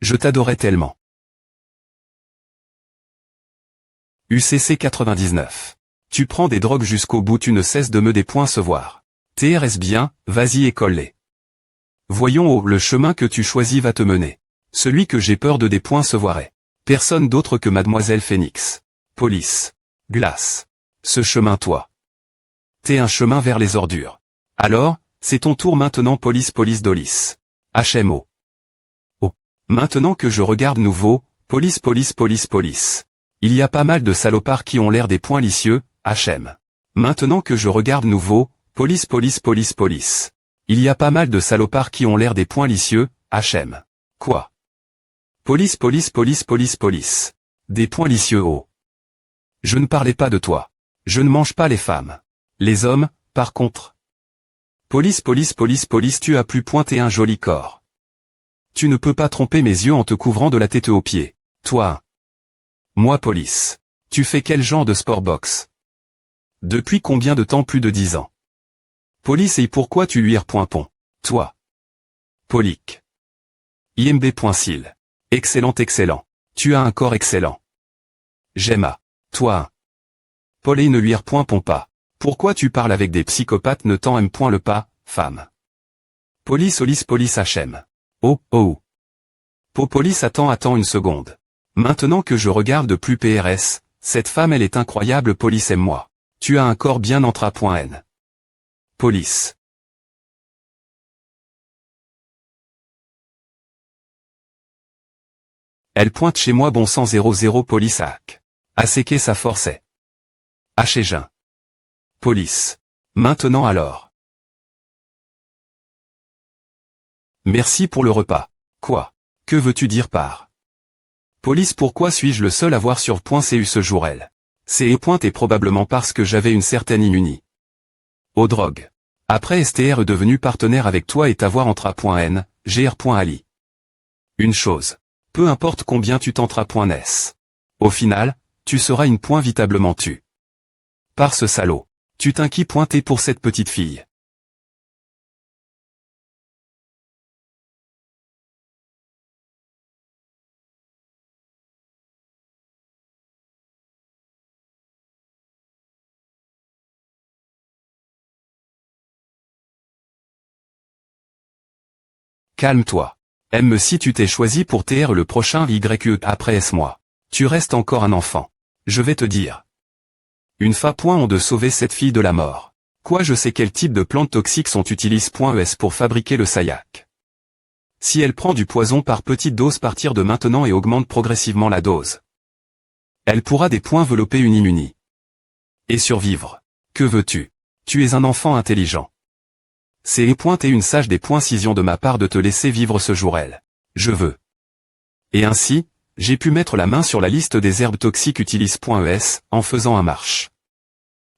Je t'adorais tellement. UCC 99. Tu prends des drogues jusqu'au bout, tu ne cesses de me des points se voir. TRS bien, vas-y et colle-les. Voyons où le chemin que tu choisis va te mener. Celui que j'ai peur de des points se voirait. Personne d'autre que Mademoiselle Phoenix. Police. Glace. Ce chemin toi. T'es un chemin vers les ordures. Alors, c'est ton tour maintenant police Dolis. HMO. Oh. Maintenant que je regarde nouveau, police. Il y a pas mal de salopards qui ont l'air des points licieux, HM. Maintenant que je regarde nouveau, police. Il y a pas mal de salopards qui ont l'air des points licieux, HM. Quoi? Police. Des points licieux oh. Je ne parlais pas de toi. Je ne mange pas les femmes. Les hommes, par contre. Police, tu as pu pointer un joli corps. Tu ne peux pas tromper mes yeux en te couvrant de la tête aux pieds. Toi. Moi police. Tu fais quel genre de sport boxe? Depuis combien de temps? Plus de 10 ans. Police et pourquoi tu lui repoint pont? Toi. Polique. IMB.sil. Excellent. Tu as un corps excellent. Gemma. Toi. Paul et ne lui repoint pont pas. Pourquoi tu parles avec des psychopathes ne t'en aime point le pas, femme? Police HM. Oh. Police attends une seconde. Maintenant que je regarde de plus PRS, cette femme elle est incroyable police aime-moi. Tu as un corps bien entra.n. Police. Elle pointe chez moi bon sang 00 police hack. Asséquer sa forçait. Jean. Police. Maintenant alors. Merci pour le repas. Quoi? Que veux-tu dire par? Police pourquoi suis-je le seul à voir sur point CU ce jour elle? C'est pointe et probablement parce que j'avais une certaine immunie. Aux drogues. Après STR est devenu partenaire avec toi et t'avoir entra.n, gr.ali. Une chose. Peu importe combien tu tenteras.nes. Au final, tu seras une point vitablement tu. Par ce salaud. Tu t'inquiètes pointé pour cette petite fille. Calme-toi. Aime si tu t'es choisi pour TR le prochain YE après S-moi. Tu restes encore un enfant. Je vais te dire. Une fois point on de sauver cette fille de la mort. Quoi je sais quel type de plantes toxiques sont utilisées.es pour fabriquer le sayac. Si elle prend du poison par petite dose partir de maintenant et augmente progressivement la dose. Elle pourra des points développer une immunie. Et survivre. Que veux-tu? Tu es un enfant intelligent. C'est pointe et une sage des points cision de ma part de te laisser vivre ce jour elle. Je veux. Et ainsi, j'ai pu mettre la main sur la liste des herbes toxiques utilisées.es, en faisant un marche.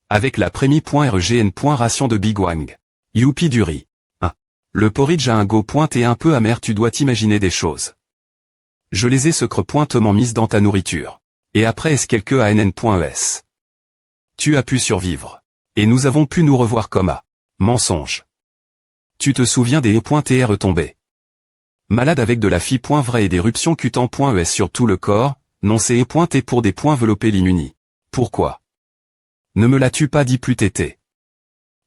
Avec la prémie.rgn. Ration de Big Wang. Youpi du riz. 1. Le porridge a un goût pointe et un peu amer tu dois t'imaginer des choses. Je les ai secre-pointement mises dans ta nourriture. Et après est-ce quelque ann.es. Tu as pu survivre. Et nous avons pu nous revoir comme à. Mensonge. Tu te souviens des .tr tombés. Malade avec de la fille.vrai et d'éruption cutant.es sur tout le corps, non c'est pointé pour des points développer l'immunie. Pourquoi? Ne me l'as-tu pas dit plus tété?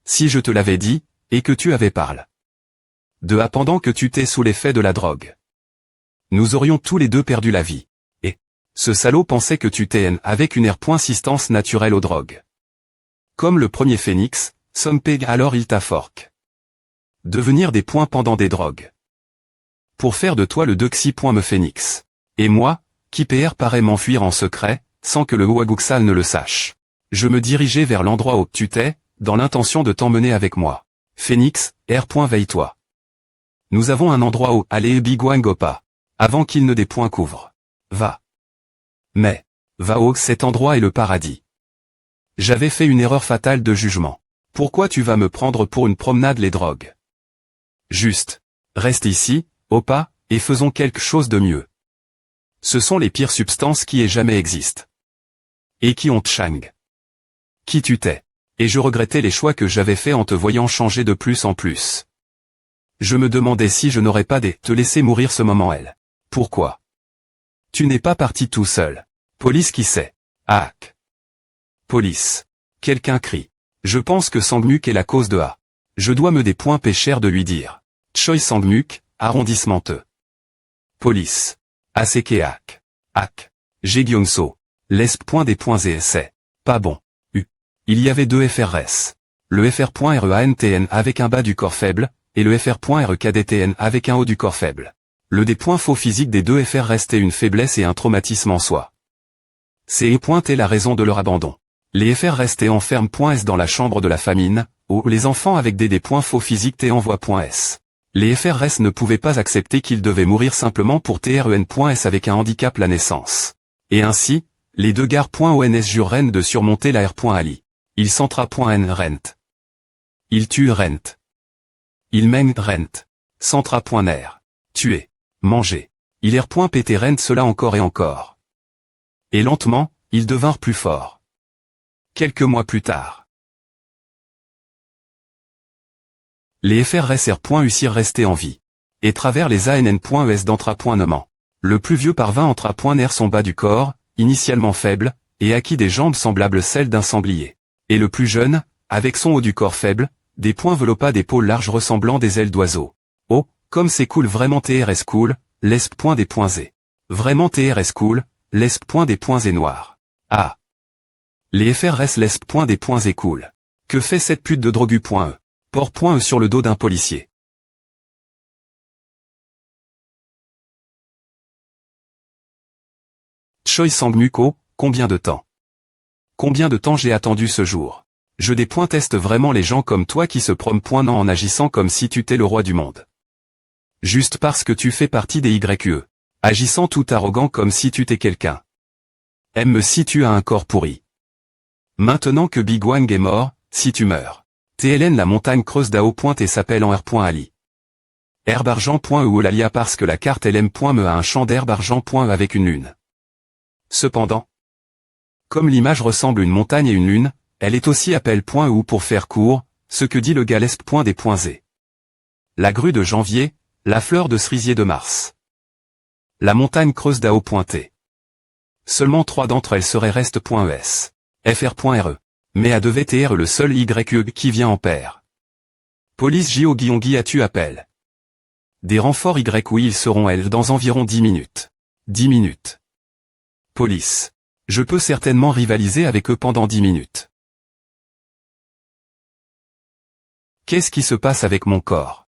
Si je te l'avais dit, et que tu avais parlé. De à pendant que tu t'es sous l'effet de la drogue. Nous aurions tous les deux perdu la vie. Et, ce salaud pensait que tu t'es avec une air.assistance naturelle aux drogues. Comme le premier phénix, Sompeg alors il t'a fork. Devenir des points pendant des drogues. Pour faire de toi le Duxi.me phénix. Et moi, qui PR paraît m'enfuir en secret, sans que le Ouaguxal ne le sache. Je me dirigeais vers l'endroit où tu t'es, dans l'intention de t'emmener avec moi. Phénix, veille-toi. Nous avons un endroit où aller Biguangopa. Avant qu'il ne des points couvre. Va. Mais, va où cet endroit est le paradis. J'avais fait une erreur fatale de jugement. Pourquoi tu vas me prendre pour une promenade les drogues? Juste. Reste ici, au pas, et faisons quelque chose de mieux. Ce sont les pires substances qui aient jamais existé. Et qui ont Chang. Qui tu t'es. Et je regrettais les choix que j'avais faits en te voyant changer de plus en plus. Je me demandais si je n'aurais pas te laisser mourir ce moment elle. Pourquoi? Tu n'es pas parti tout seul. Police qui sait. Hack. Police. Quelqu'un crie. Je pense que Sangmuk est la cause de A. Je dois me des points péchères de lui dire. Choi Sangmuk, arrondissement E. Police. Aseke Hack. Hack. Jegyongso. Lesp. Des points et essais. Pas bon. Il y avait deux FRS. Le FR.REANTN avec un bas du corps faible, et le FR.REKDTN avec un haut du corps faible. Le des points faux physiques des deux FR restait une faiblesse et un traumatisme en soi. C'est est la raison de leur abandon. Les FR restaient enferme.S dans la chambre de la famine, où les enfants avec des points faux physiques T envoient.S. Les FRS ne pouvaient pas accepter qu'ils devaient mourir simplement pour TREN.S avec un handicap la naissance. Et ainsi, les deux gares.ONS jurent Rent de surmonter la R.Ali. Il centra.N Rent. Il tue Rent. Il mène Rent. Centra.NR. Tuer. Manger. Il R.PT Rent cela encore et encore. Et lentement, ils devinrent plus forts. Quelques mois plus tard. Les FRSR.UCIR restaient en vie. Et travers les ANN.ES d'entra.Noman. Le plus vieux parvint entra.NR son bas du corps, initialement faible, et acquit des jambes semblables celles d'un sanglier. Et le plus jeune, avec son haut du corps faible, des poings velopa des peaux larges ressemblant des ailes d'oiseau. Oh, comme c'est cool vraiment TRS cool, lesp. Des points et. Vraiment TRS cool, lesp. Des points et noirs. Ah. Les FRS lesp. Des points et cool. Que fait cette pute de drogu.e? Port.e sur le dos d'un policier. Choi Sangmuk, combien de temps? Combien de temps j'ai attendu ce jour? Je teste vraiment les gens comme toi qui se proment en agissant comme si tu t'es le roi du monde. Juste parce que tu fais partie des YE. Agissant tout arrogant comme si tu t'es quelqu'un. Si tu as un corps pourri. Maintenant que Big Wang est mort, si tu meurs. TLN la montagne creuse d'Ao. Et s'appelle en R.Ali. Herbargent.e ou Olalia parce que la carte LM.me a un champ d'herbargent.e avec une lune. Cependant, comme l'image ressemble une montagne et une lune, elle est aussi appel.e pour faire court, ce que dit le galesp. Des points et. La grue de janvier, la fleur de cerisier de mars. La montagne creuse d'Ao.T. Seulement 3 d'entre elles seraient reste.es. fr.re. Mais A devait être le seul YE qui vient en paire. Police J.O. as-tu appel? Des renforts Y oui ils seront elles dans environ 10 minutes. 10 minutes. Police. Je peux certainement rivaliser avec eux pendant 10 minutes. Qu'est-ce qui se passe avec mon corps?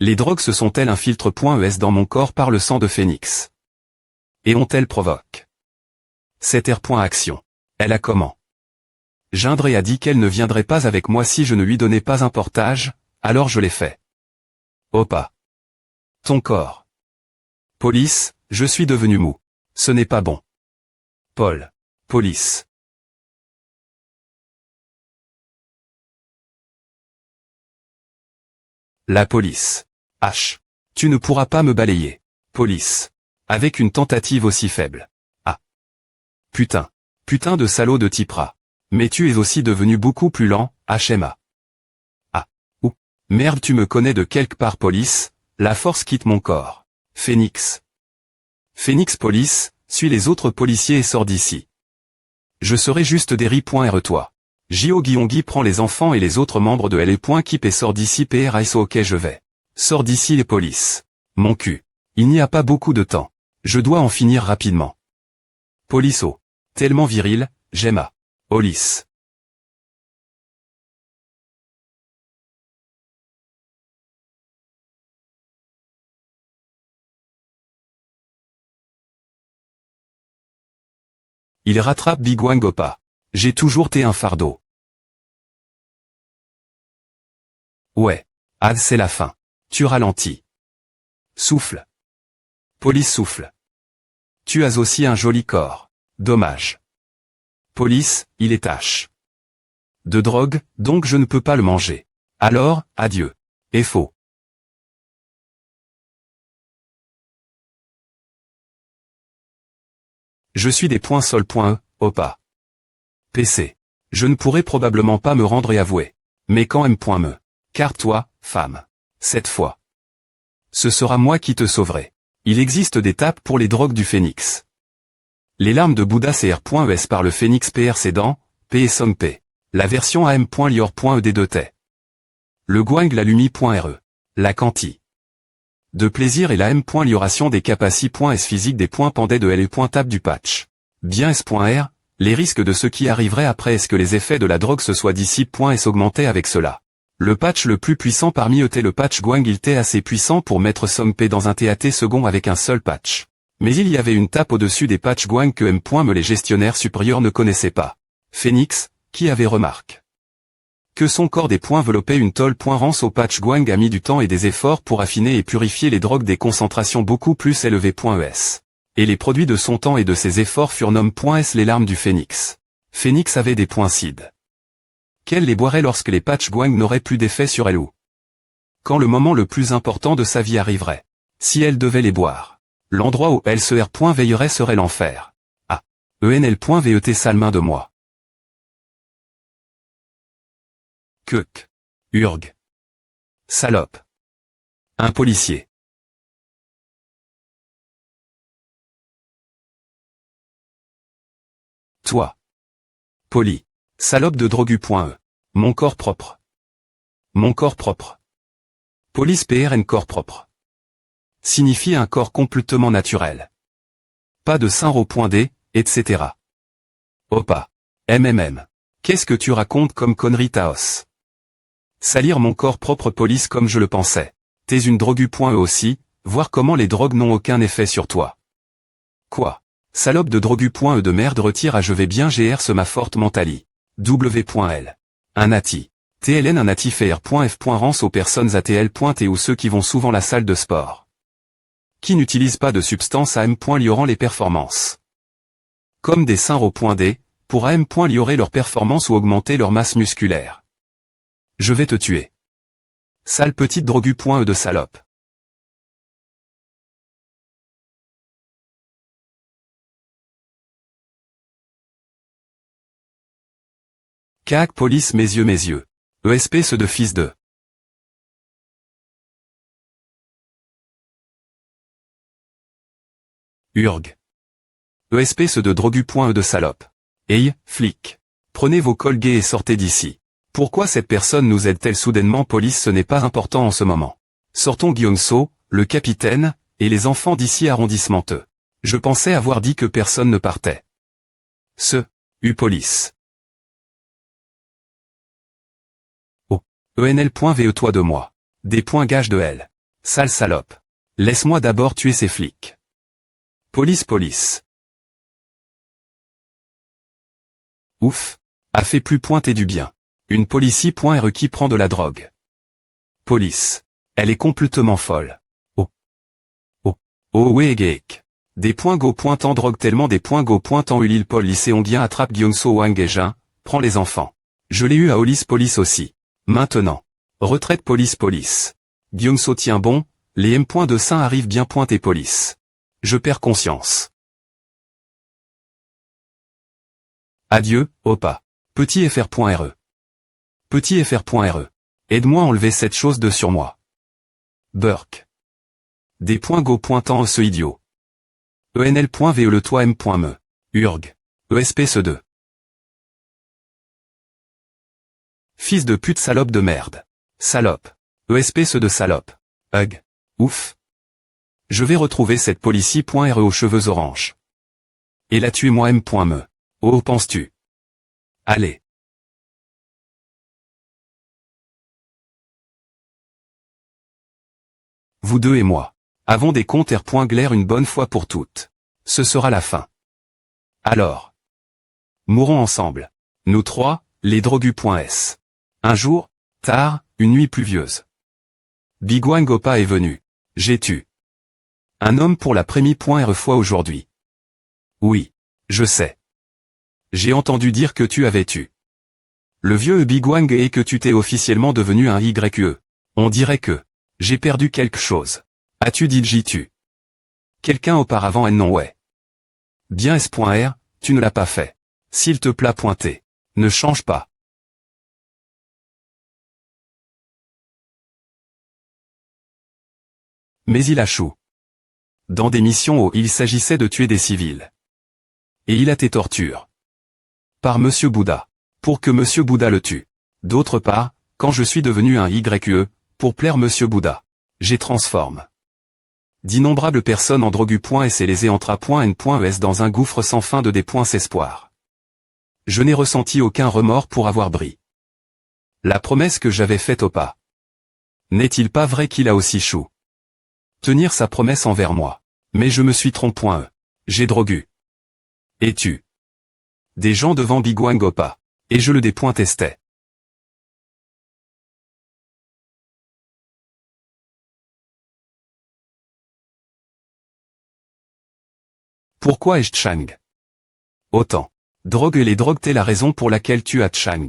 Les drogues se sont-elles infiltrent.es dans mon corps par le sang de Phénix? Et ont-elles provoqué? Cette R.Action. Elle a comment? Gindré a dit qu'elle ne viendrait pas avec moi si je ne lui donnais pas un portage, alors je l'ai fait. Opa. Ton corps. Police, je suis devenu mou. Ce n'est pas bon. Paul. Police. La police. H. Tu ne pourras pas me balayer. Police. Avec une tentative aussi faible. Ah. Putain. Putain de salaud de Tipra. Mais tu es aussi devenu beaucoup plus lent, HMA. Ah. Ou. Merde tu me connais de quelque part police, la force quitte mon corps. Phénix. Phénix police, suis les autres policiers et sors d'ici. Je serai juste des ri.re toi. J.O. prend les enfants et les autres membres de LE.Keep et sort d'ici PRISO ok je vais. Sors d'ici les polices. Mon cul. Il n'y a pas beaucoup de temps. Je dois en finir rapidement. Polisso. Tellement viril, j'aime à. Olis. Il rattrape Big Wang Opa. J'ai toujours été un fardeau. Ouais. Ah c'est la fin. Tu ralentis. Souffle. Police souffle. Tu as aussi un joli corps. Dommage. Police, il est H. De drogue, donc je ne peux pas le manger. Alors, adieu. Et faux. Je suis des points sol.e, opa. PC. Je ne pourrai probablement pas me rendre et avouer. Mais quand M.me. Car toi, femme. Cette fois. Ce sera moi qui te sauverai. Il existe des tapes pour les drogues du phénix. Les larmes de Bouddha cr.es par le phénix pr Cédan, p et Song p. La version am.lior.ed2t. Le guang la lumi.re. La quanti. De plaisir et la m.lioration des capaci.s physique des points pendait de l.tab du patch. Bien s.r, les risques de ce qui arriverait après est-ce que les effets de la drogue se soient dissipés.s augmentaient avec cela. Le patch le plus puissant parmi eux était le patch guang, il était assez puissant pour mettre Song p dans un TAT second avec un seul patch. Mais il y avait une tape au-dessus des patchs guang que m.me les gestionnaires supérieurs ne connaissaient pas. Phoenix, qui avait remarqué que son corps des points enveloppait une tôle. Rance au patch guang a mis du temps et des efforts pour affiner et purifier les drogues des concentrations beaucoup plus élevées.es. Et les produits de son temps et de ses efforts furent nommés.s les larmes du phénix. Phoenix avait des points cid. Qu'elle les boirait lorsque les patchs guang n'auraient plus d'effet sur elle ou quand le moment le plus important de sa vie arriverait. Si elle devait les boire, l'endroit où elle veillerait serait l'enfer. Ah. ENL.VET sale main de moi. Keuk. Urg. Salope. Un policier. Toi. Poli. Salope de drogu.e. Mon corps propre. Mon corps propre. Police PRN corps propre. Signifie un corps complètement naturel. Pas de Saint-Ro.D, etc. Opa. MMM. Qu'est-ce que tu racontes comme connerie Taos? Salir mon corps propre police comme je le pensais. T'es une drogu.e aussi, voir comment les drogues n'ont aucun effet sur toi. Quoi? Salope de drogu.e de merde retire à je vais bien gr ce ma forte mentali. W.L. Un nati. TLN un natif R.F. Rance aux personnes ATL.T ou ceux qui vont souvent la salle de sport. Qui n'utilisent pas de substance à M.liorant les performances. Comme des Saint-Ro.D, pour AM.liorer leur performance ou augmenter leur masse musculaire. Je vais te tuer. Sale petite drogu.e de salope. CAC police mes yeux. ESP ce de fils de. Urg. ESP ce de drogu.e de salope. Hey, flic. Prenez vos cols gays et sortez d'ici. Pourquoi cette personne nous aide-t-elle soudainement? Police, ce n'est pas important en ce moment. Sortons Gyongso, le capitaine, et les enfants d'ici arrondissementeux. Je pensais avoir dit que personne ne partait. Police. Oh. ENL.VE toi de moi. Des points gages de L. Sale salope. Laisse-moi d'abord tuer ces flics. Police. Ouf. A fait plus pointer du bien. Une policie.re qui prend de la drogue. Police. Elle est complètement folle. Oh ouais geek. Des points go pointant drogue tellement des points go pointant Ulil Paul lycée Onguien attrape Gyongso Wang et Jin, prend les enfants. Je l'ai eu à Olis police aussi. Maintenant. Retraite police. Gyongso tient bon, les M.de Saint arrivent bien pointés police. Je perds conscience. Adieu, opa. Petit fr.re. Petit fr.re. Aide-moi à enlever cette chose de sur moi. Burk. Des points go pointant ce idiot. ENL.VE le toi M.me. Urg. ESP ce 2. Fils de pute salope de merde. Salope. ESP ce de salope. Hug. Ouf. Je vais retrouver cette policie.re aux cheveux orange. Et la tuer moi M.me. Oh penses-tu? Allez. Vous deux et moi. Avons des comptes R.glaire une bonne fois pour toutes. Ce sera la fin. Alors. Mourons ensemble. Nous trois, les drogus.s. Un jour, tard, une nuit pluvieuse. Bigwang Opa est venu. J'ai tué un homme pour la première fois aujourd'hui. Oui. Je sais. J'ai entendu dire que tu avais tué le vieux Bigwang et que tu t'es officiellement devenu un YE. On dirait que j'ai perdu quelque chose. As-tu dit j'y tue quelqu'un auparavant? Non ouais. Bien S.R, tu ne l'as pas fait. S'il te plaît pointer. Ne change pas. Mais il a chou. Dans des missions où il s'agissait de tuer des civils. Et il a tes tortures. Par Monsieur Bouddha. Pour que Monsieur Bouddha le tue. D'autre part, quand je suis devenu un YE, pour plaire Monsieur Bouddha. J'ai transforme. D'innombrables personnes en drogu.s et les entra.n.es dans un gouffre sans fin de des.espoir. Je n'ai ressenti aucun remords pour avoir bri. La promesse que j'avais faite au pas. N'est-il pas vrai qu'il a aussi chou? Tenir sa promesse envers moi. Mais je me suis trompé. J'ai drogu. Et tu. Des gens devant Bigwangopa. Et je le dépointestais. Pourquoi est-ce Chang? Autant. Drogue et les drogues t'es la raison pour laquelle tu as Chang.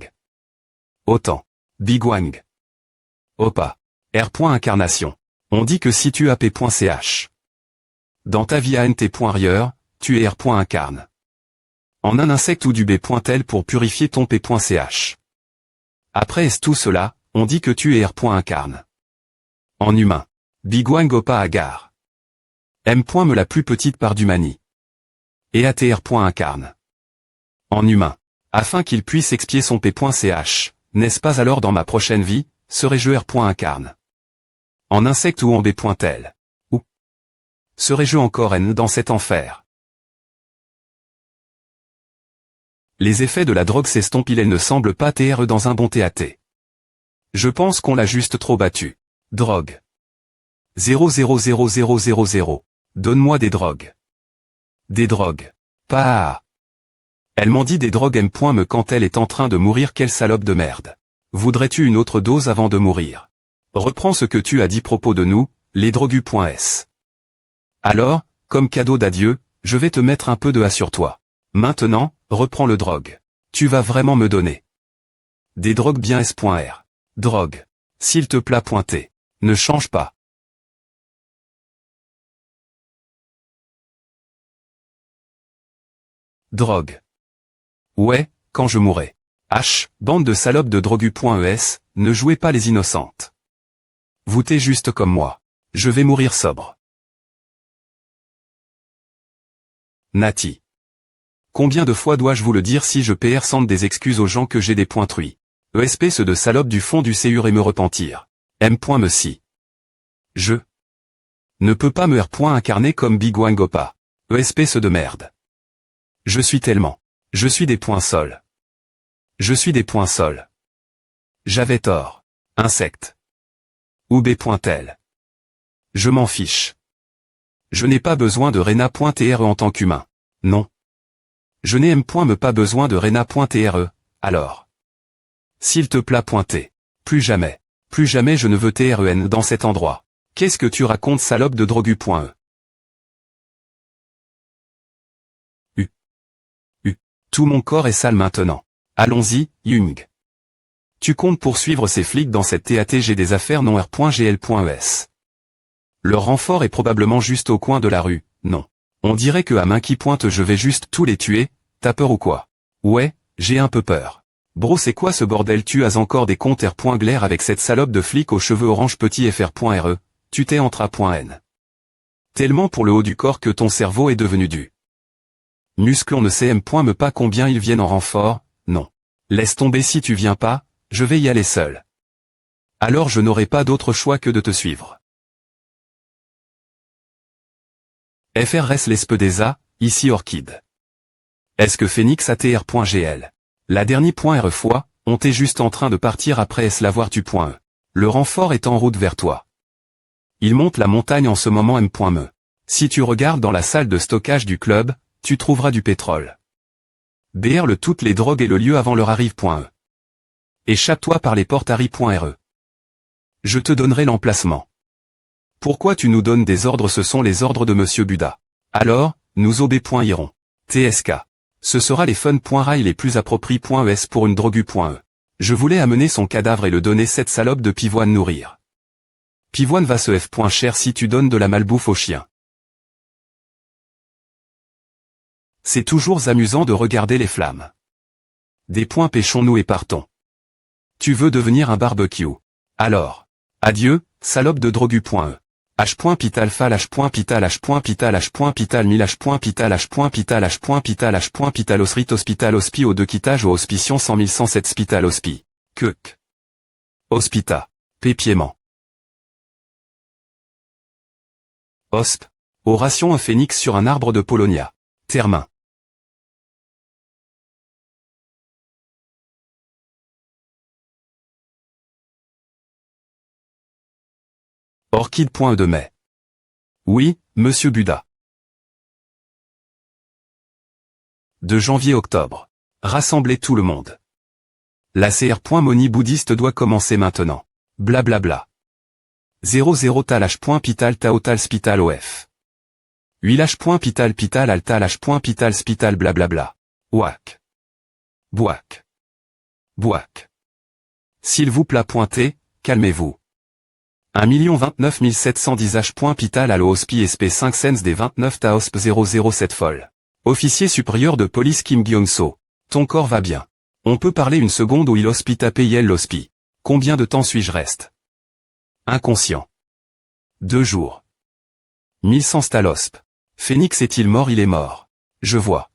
Autant. Bigwang. Opa. R.incarnation. On dit que si tu as P.ch. Dans ta vie ANT.rieur, tu es R.incarne. En un insecte ou du B.tel pour purifier ton P.ch. Après est tout cela, on dit que tu es R.incarne. En humain. Bigwang Opa Agar. M. me la plus petite part du mani. Et ATR.incarne. En humain. Afin qu'il puisse expier son P.ch, n'est-ce pas alors dans ma prochaine vie, serai-je R.incarne? En insecte ou en B.tel? Ou serai-je encore N dans cet enfer? Les effets de la drogue s'estompent, il ne semble pas TR dans un bon TAT. Je pense qu'on l'a juste trop battu. Drogue. 000000. Donne-moi des drogues. Des drogues. Pas. Elle m'en dit des drogues M. me quand elle est en train de mourir, quelle salope de merde. Voudrais-tu une autre dose avant de mourir? Reprends ce que tu as dit propos de nous, les drogus.s. Alors, comme cadeau d'adieu, je vais te mettre un peu de A sur toi. Maintenant, reprends le drogue. Tu vas vraiment me donner. Des drogues bien S.R. Drogue. S'il te plaît pointé. Ne change pas. Drogue. Ouais, quand je mourrai. H, bande de salopes de drogu.es, ne jouez pas les innocentes. Vous t'es juste comme moi. Je vais mourir sobre. Nati. Combien de fois dois-je vous le dire si je PR sente des excuses aux gens que j'ai des pointruits. ESP ceux de salopes du fond du séur et me repentir. M. me si. Je. Ne peux pas me R.incarner comme Bigwangopa. ESP ceux de merde. Je suis tellement. Je suis des points sols. Je suis des points sols. J'avais tort. Insecte. Ou B.tel. Je m'en fiche. Je n'ai pas besoin de Rena.tre en tant qu'humain. Non. Je n'ai M. me pas besoin de Rena.tre, alors. S'il te plaît pointer. Plus jamais je ne veux TREN dans cet endroit. Qu'est-ce que tu racontes salope de drogu.e? Tout mon corps est sale maintenant. Allons-y, Jung. Tu comptes poursuivre ces flics dans cette TAT, j'ai des affaires non R.gl.es. Leur renfort est probablement juste au coin de la rue, non. On dirait que à main qui pointe je vais juste tous les tuer, t'as peur ou quoi? Ouais, j'ai un peu peur. Bro c'est quoi ce bordel, tu as encore des comptes R.glaire avec cette salope de flic aux cheveux orange petit FR.re, tu t'es entra.n. Tellement pour le haut du corps que ton cerveau est devenu du. Muscle on ne sait M. me pas combien ils viennent en renfort, non. Laisse tomber si tu viens pas, je vais y aller seul. Alors je n'aurai pas d'autre choix que de te suivre. FRS l'espedeza, ici Orchid. Est-ce que Phoenix ATR.gl? La dernière fois, on t'est juste en train de partir après est-ce l'avoir tu.e. Le renfort est en route vers toi. Il monte la montagne en ce moment M. me. Si tu regardes dans la salle de stockage du club, tu trouveras du pétrole. BR le toutes les drogues et le lieu avant leur arrive.e. Échappe-toi par les portes Harry.re. Je te donnerai l'emplacement. Pourquoi tu nous donnes des ordres? Ce sont les ordres de Monsieur Bouddha. Alors, nous OB.irons. TSK. Ce sera les fun.rail les plus appropriés.es pour une drogu.e. Je voulais amener son cadavre et le donner cette salope de pivoine nourrir. Pivoine va se F.cher si tu donnes de la malbouffe aux chiens. C'est toujours amusant de regarder les flammes. Des points pêchons-nous et partons. Tu veux devenir un barbecue. Alors. Adieu, salope de drogu.e. H.pital fal H.pital H.pital H.pital 1000 H.pital H.pital H.pital H.pital osrit hospital hospi au 2 quitage au hospition 100 107 spital hospi. Quec. Hospita. Pépiement. Hosp. Oration un phénix sur un arbre de Polonia. Termin. Orchide. De mai. Oui, monsieur Buda. De janvier-octobre. Rassemblez tout le monde. La CR. Bouddhiste doit commencer maintenant. Blablabla. 00 tal H.pital tao tal spital of. 8 H.pital pital al tal H.pital spital blablabla. Ouac. Bouac. Bouac. S'il vous plaît pointez, calmez-vous. 1 029 710 H.pital allo hospi sp 5 sens des 29 taosp 007 folle. Officier supérieur de police Kim Gyong-so. Ton corps va bien. On peut parler une seconde où il hospita payel l'hospi. Combien de temps suis-je reste? Inconscient. 2 jours. 1100 stalosp. Phénix est-il mort? Il est mort. Je vois.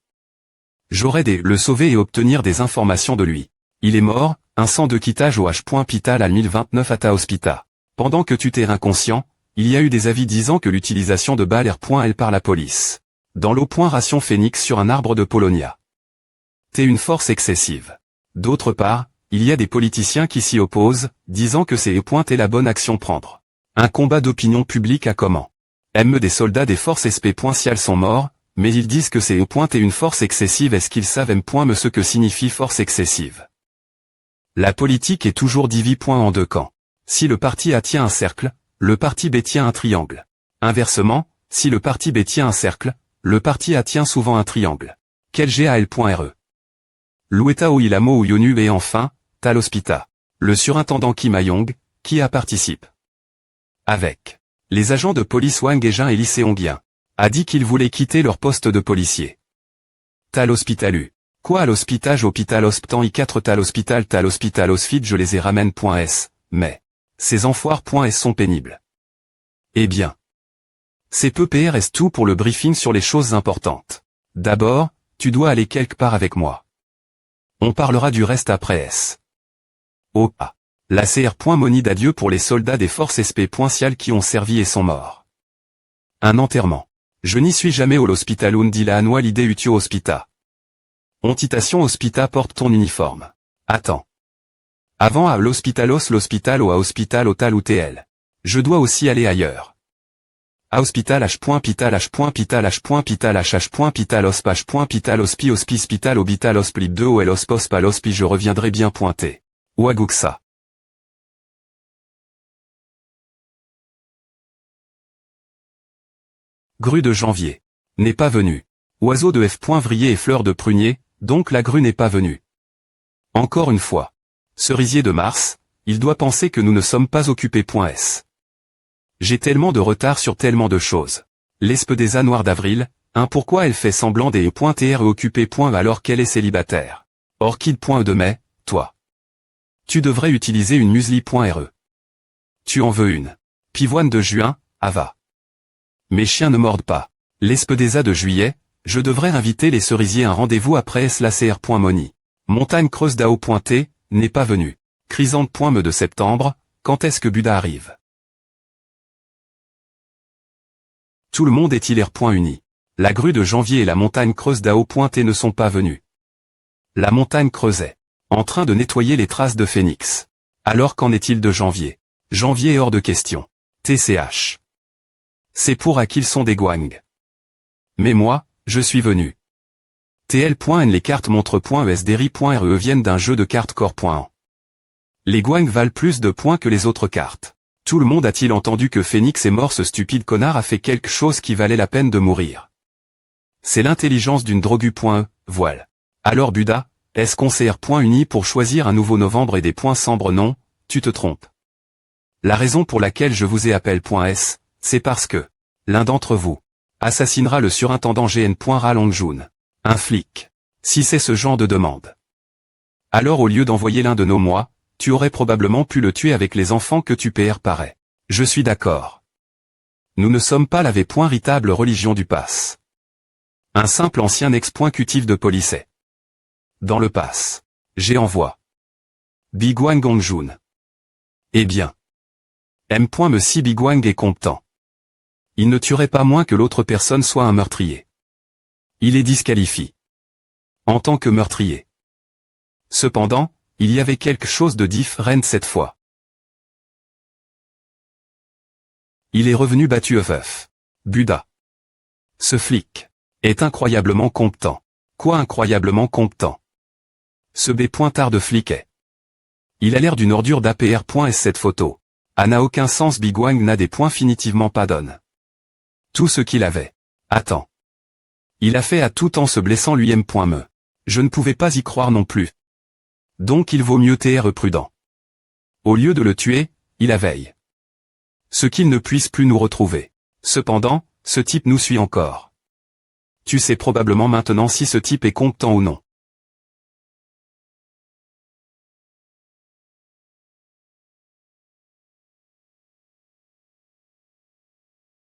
J'aurais le sauver et obtenir des informations de lui. Il est mort, un sang de quittage au H.pital al 1029 à ta hospita. Pendant que tu t'es inconscient, il y a eu des avis disant que l'utilisation de balles R.L par la police. Dans l'eau. Ration phénix sur un arbre de Polonia. T'es une force excessive. D'autre part, il y a des politiciens qui s'y opposent, disant que c'est est la bonne action prendre. Un combat d'opinion publique à comment? Des soldats des forces SP.ciales sont morts, mais ils disent que c'est est une force excessive. Est-ce qu'ils savent ce que signifie force excessive? La politique est toujours divisée en 2 camps. Si le parti A tient un cercle, le parti B tient un triangle. Inversement, si le parti B tient un cercle, le parti A tient souvent un triangle. Quel GAL.RE? Loueta Oilamo ou Yonu et enfin, Tal Hospita. Le surintendant Kim Ha-yong, qui a participe. Avec les agents de police Wang et Jin et Lee Seong-gien, a dit qu'ils voulaient quitter leur poste de policier. Tal Hospitalu. Quoi à l'hospitage hôpital hosptan I4 Tal hospital hospit je les ai ramène.s, mais ces enfoires.s sont pénibles. Eh bien. C'est peu PRS tout pour le briefing sur les choses importantes. D'abord, tu dois aller quelque part avec moi. On parlera du reste après S. Oh ah. La CR. Moni d'adieu pour les soldats des forces SP.ciales qui ont servi et sont morts. Un enterrement. Je n'y suis jamais au l'hospitalun dit la annual idée utio hospita. Ontitation hospita porte ton uniforme. Attends. Avant à l'hospitalos l'hospital ou à hospital au tal ou TL. Je dois aussi aller ailleurs. À hospital H.pital H.pital H.pital H.pital hosp H.pital hospi hospital hospital hosplib 2 OL hospal hospi je reviendrai bien pointé. Ouagouksa. Grue de janvier. N'est pas venu. Oiseau de F. Vrillé et fleur de prunier, donc la grue n'est pas venue. Encore une fois. Cerisier de mars, il doit penser que nous ne sommes pas occupés.s. J'ai tellement de retard sur tellement de choses. L'espe des A noirs d'avril, pourquoi elle fait semblant des E.TR occupé. Alors qu'elle est célibataire. Orchide. De mai, toi. Tu devrais utiliser une muesli.re. Tu en veux une. Pivoine de juin, Ava. Mes chiens ne mordent pas. L'espe des A de juillet, je devrais inviter les cerisiers un rendez-vous après SLACR.moni. Montagne creuse d'Ao.T, n'est pas venu. Chrysanthe.me de septembre, quand est-ce que Buda arrive? Tout le monde est hilaire.uni. La grue de janvier et la montagne creuse d'Ao.T ne sont pas venus. La montagne creusait. En train de nettoyer les traces de phénix. Alors qu'en est-il de janvier? Janvier est hors de question. TCH. C'est pour à qu'ils sont des guangs. Mais moi, je suis venu. TL.N les cartes montre.esderi.re viennent d'un jeu de cartes corps.en. Les guangs valent plus de points que les autres cartes. Tout le monde a-t-il entendu que Phénix est mort? Ce stupide connard a fait quelque chose qui valait la peine de mourir. C'est l'intelligence d'une drogue.e, voile. Alors Buda, est-ce qu'on CR.uni pour choisir un nouveau novembre et des points sombres? Non, tu te trompes. La raison pour laquelle je vous ai appelé.s, c'est parce que l'un d'entre vous assassinera le surintendant GN.Ra-Longjun. Un flic. Si c'est ce genre de demande. Alors au lieu d'envoyer l'un de nos mois, tu aurais probablement pu le tuer avec les enfants que tu paraît. Je suis d'accord. Nous ne sommes pas la véritable religion du pass. Un simple ancien ex-cutif de police est. Dans le pass. J'ai envoi. Bigwang Ongjun. Eh bien. Me si Bigwang est compétent. Il ne tuerait pas moins que l'autre personne soit un meurtrier. Il est disqualifié. En tant que meurtrier. Cependant, il y avait quelque chose de différent cette fois. Il est revenu battu veuf. Buda. Ce flic est incroyablement compétent. Quoi incroyablement compétent? Ce B-tard de flic est. Il a l'air d'une ordure d'APR.S cette photo. N'a aucun sens. Bigwang n'a des points finitivement pas donne. Tout ce qu'il avait. Attends. Il a fait à tout en se blessant lui-même. Je ne pouvais pas y croire non plus. Donc il vaut mieux être prudent. Au lieu de le tuer, il a veille. Ce qu'il ne puisse plus nous retrouver. Cependant, ce type nous suit encore. Tu sais probablement maintenant si ce type est compétent ou non.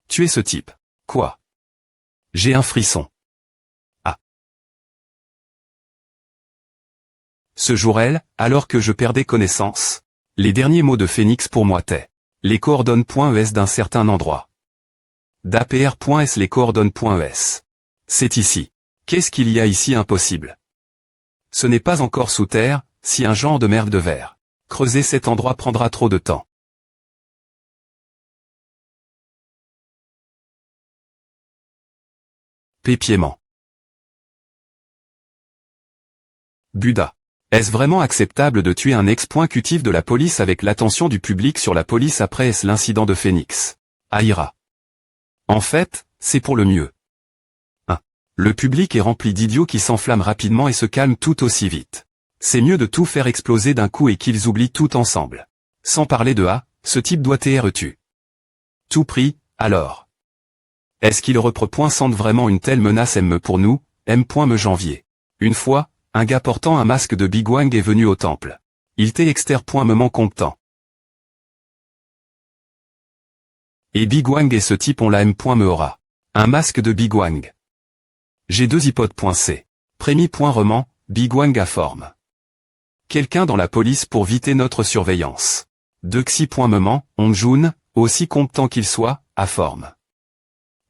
Tu es ce type. Quoi? J'ai un frisson. Ah. Ce jour-là, alors que je perdais connaissance, les derniers mots de Phoenix pour moi étaient les coordonnées.es d'un certain endroit. d'APR.S les coordonnées.es. C'est ici. Qu'est-ce qu'il y a ici impossible? Ce n'est pas encore sous terre, si un genre de merde de verre. Creuser cet endroit prendra trop de temps. Pépiement. Buda. Est-ce vraiment acceptable de tuer un ex-cutif de la police avec l'attention du public sur la police après l'incident de Phoenix? Aïra. En fait, c'est pour le mieux. 1. Le public est rempli d'idiots qui s'enflamment rapidement et se calment tout aussi vite. C'est mieux de tout faire exploser d'un coup et qu'ils oublient tout ensemble. Sans parler de A, ce type doit être tué. Tout pris, alors. Est-ce qu'il sentent vraiment une telle menace pour nous, me janvier. Une fois, un gars portant un masque de Bigwang est venu au temple. Il était extrêmement compétent. Et Bigwang et ce type ont la me aura. Un masque de Bigwang. J'ai deux hypothèses. Prémis.roman, Bigwang à forme. Quelqu'un dans la police pour viter notre surveillance. Dexi.moment, Ongjun, aussi compétent qu'il soit, à forme.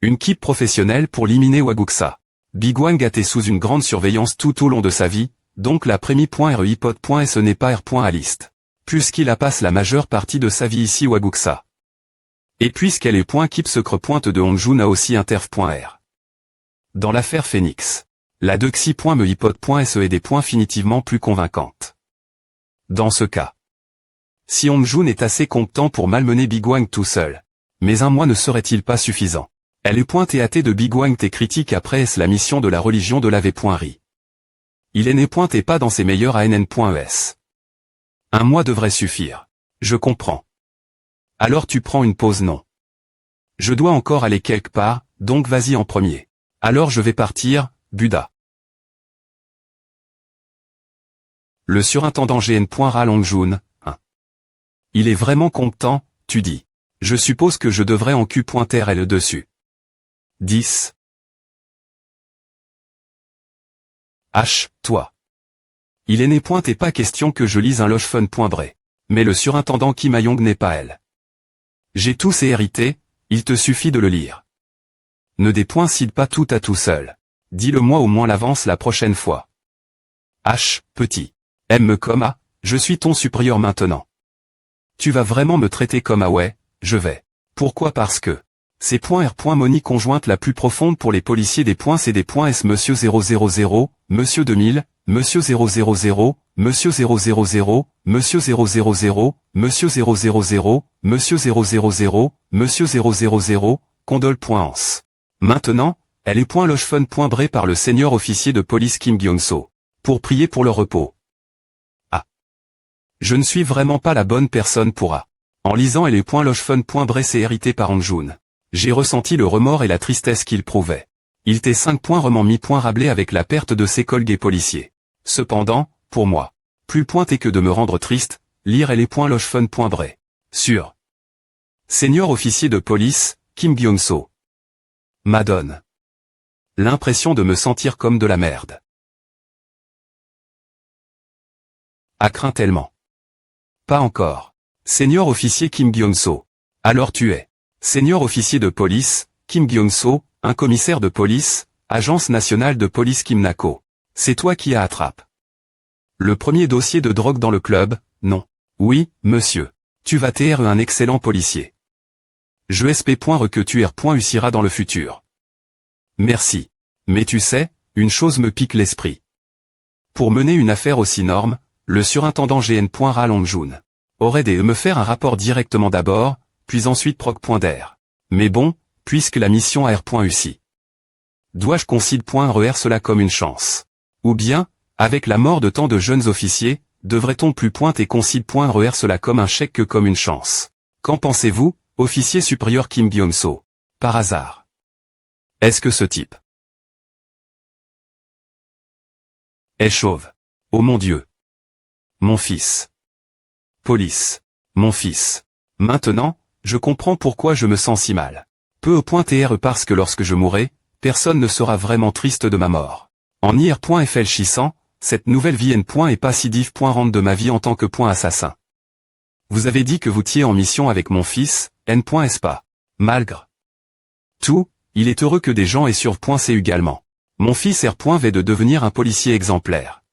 Une équipe professionnelle pour éliminer Waguksa. Bigwang a été sous une grande surveillance tout au long de sa vie, donc la prémis.re ce n'est pas R. à liste. Puisqu'il a passé la majeure partie de sa vie ici Waguksa. Et puisqu'elle est keep secret de Ongjun a aussi interf.r. Dans l'affaire Phoenix. La dexi.me est des points finitivement plus convaincantes. Dans ce cas. Si Ongjun est assez compétent pour malmener Bigwang tout seul. Mais un mois ne serait-il pas suffisant? Elle est pointée de Bigwang t'es critique après la mission de la religion de l'ave.ri. Il est né pointé pas dans ses meilleurs ANN.es. Un mois devrait suffire. Je comprends. Alors tu prends une pause non. Je dois encore aller quelque part, donc vas-y en premier. Alors je vais partir, Buda. Le surintendant GN.ral Ongjun, 1. Il est vraiment compétent, tu dis. Je suppose que je devrais en Q.L dessus. 10. H, toi. Il est né et pas question que je lise un lochfun.bre. Mais le surintendant Kim Ayong n'est pas elle. J'ai tous hérité, il te suffit de le lire. Ne décide pas tout à tout seul. Dis-le-moi au moins l'avance la prochaine fois. H, petit. Me comme A, je suis ton supérieur maintenant. Tu vas vraiment me traiter comme A ouais, je vais. Pourquoi? Parce que. C'est .R. Monie conjointe la plus profonde pour les policiers des C des .S Monsieur 000, Monsieur 2000, Monsieur 000, Monsieur 000, Monsieur 000, Monsieur 000, Monsieur 000, Monsieur 000, Condole.ans. Maintenant, elle est .lochfun.bre par le senior officier de police Kim Gyong-so. Pour prier pour le repos. Ah. Je ne suis vraiment pas la bonne personne pour A. En lisant elle est .lochfun.bre c'est hérité par Ongjun. J'ai ressenti le remords et la tristesse qu'il prouvait. Il était 5 rablé avec la perte de ses collègues policiers. Cependant, pour moi, plus pointé que de me rendre triste, lire les .lochfun.bre. Sûr. Senior officier de police, Kim Gyong-so. M'adonne l'impression de me sentir comme de la merde. A craint tellement. Pas encore. Senior officier Kim Gyong-so. Alors tu es. Senior officier de police, Kim Gyong-so, un commissaire de police, Agence nationale de police Kim Nako. C'est toi qui as attrape. Le premier dossier de drogue dans le club, non. Oui, monsieur. Tu vas être un excellent policier. Je espère que tu réussiras dans le futur. Merci. Mais tu sais, une chose me pique l'esprit. Pour mener une affaire aussi énorme, le surintendant GN. Ra Longjun aurait dû me faire un rapport directement d'abord, puis ensuite proc.der. Mais bon, puisque la mission a réussi. Dois-je considérer cela comme une chance? Ou bien, avec la mort de tant de jeunes officiers, devrait-on plus considérer cela comme un chèque que comme une chance? Qu'en pensez-vous, officier supérieur Kim Gyong-so? Par hasard. Est-ce que ce type est chauve? Oh mon Dieu. Mon fils. Police. Mon fils. Maintenant, je comprends pourquoi je me sens si mal. Peu au point parce que lorsque je mourrai, personne ne sera vraiment triste de ma mort. En ir.fl600, cette nouvelle vie est pas si diff. Rentre de ma vie en tant que assassin. Vous avez dit que vous étiez en mission avec mon fils, est pas. Malgré tout, il est heureux que des gens aient sur .c également. Mon fils v de devenir un policier exemplaire.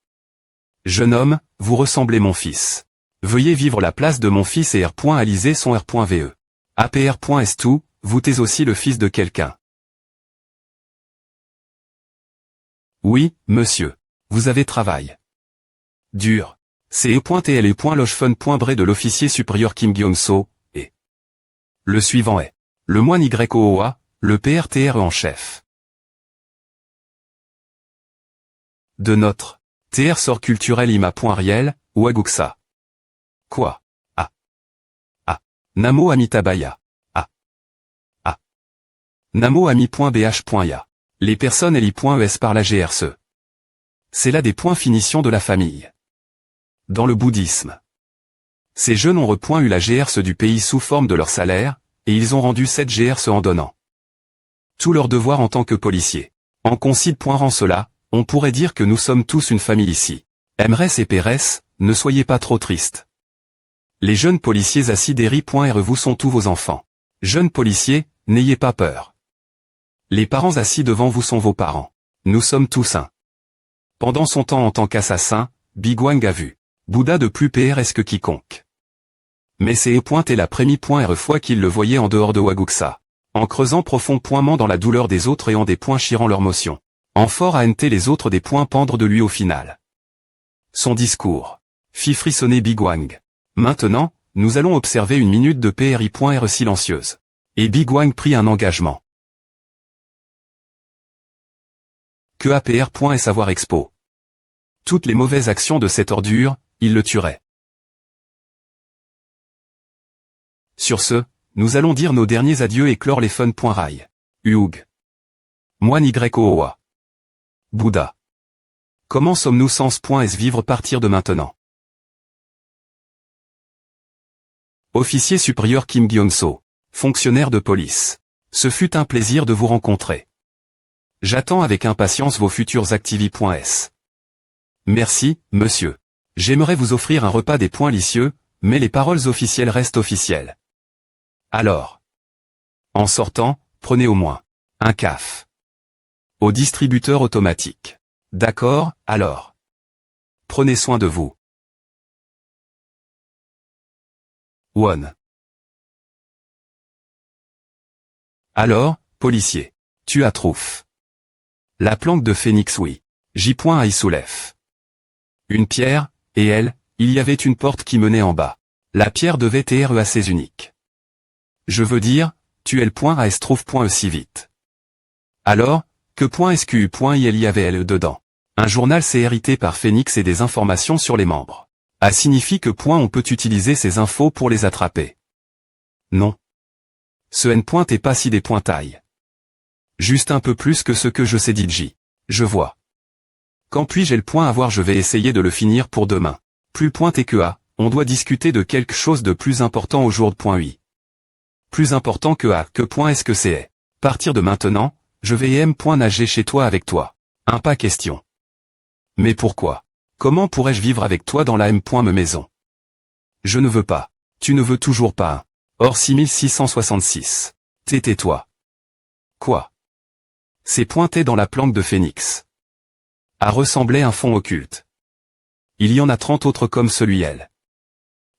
Jeune homme, vous ressemblez mon fils. Veuillez vivre la place de mon fils et aliser son ve. apr.s2, vous êtes aussi le fils de quelqu'un. Oui, monsieur. Vous avez travail. Dur. C'est e.tl.logefun.bre de l'officier supérieur Kim Gyong-so, et le suivant est le moine YOOA, le PRTRE en chef. De notre TR sort culturel ima.riel, ou Aguksa. Quoi? Ah. Ah. Namo Amitabaya. Ah. Ah. Namo Ami.bh.ya. Les personnes li.es par la GRCE. C'est là des points finition de la famille. Dans le bouddhisme. Ces jeunes ont eu la GRCE du pays sous forme de leur salaire, et ils ont rendu cette GRCE en donnant tout leur devoir en tant que policiers. En considérant cela, on pourrait dire que nous sommes tous une famille ici. MRS et PRS, ne soyez pas trop tristes. Les jeunes policiers assideri.re vous sont tous vos enfants. Jeunes policiers, n'ayez pas peur. Les parents assis devant vous sont vos parents. Nous sommes tous un. Pendant son temps en tant qu'assassin, Bigwang a vu Bouddha de plus PRS que quiconque. Mais c'est et la première fois qu'il le voyait en dehors de Waguksa. En creusant profondément dans la douleur des autres et en des points chirant leur motion. En fort à NT les autres des points pendre de lui au final. Son discours fit frissonner Bigwang. Maintenant, nous allons observer une minute de PRI.R silencieuse. Et Bigwang prit un engagement. Que APR. Savoir expo. Toutes les mauvaises actions de cette ordure, il le tuerait. Sur ce, nous allons dire nos derniers adieux et clore les fun.rai. Huog. Moine YOOA. Bouddha. Comment sommes-nous sans s vivre partir de maintenant? Officier supérieur Kim Gyong-so. Fonctionnaire de police. Ce fut un plaisir de vous rencontrer. J'attends avec impatience vos futurs activi.s. Merci, monsieur. J'aimerais vous offrir un repas des points licieux, mais les paroles officielles restent officielles. Alors. En sortant, prenez au moins un caf. Au distributeur automatique. D'accord, alors. Prenez soin de vous. One. Alors, policier. Tu as trouf. La planque de Phénix oui. J.A. y soulève. Une pierre, et elle, il y avait une porte qui menait en bas. La pierre devait être assez unique. Je veux dire, tu es le point à trouve si vite. Alors, que .squ.il y avait elle dedans. Un journal c'est hérité par Phénix et des informations sur les membres. A signifie que on peut utiliser ces infos pour les attraper. Non. Ce n est pas si des pointailles. Juste un peu plus que ce que je sais DJ. Je vois. Quand puis-je le point avoir je vais essayer de le finir pour demain. Plus et que on doit discuter de quelque chose de plus important au jour de .ui. Plus important que A, que point est-ce que c'est? Partir de maintenant, je vais M. nager chez toi avec toi. Pas question. Mais pourquoi? Comment pourrais-je vivre avec toi dans la M. me maison? Je ne veux pas. Tu ne veux toujours pas. Or 6666. Tais-toi. Quoi? C'est pointé dans la planque de Phénix. A ressemblé un fond occulte. Il y en a 30 autres comme celui-elle.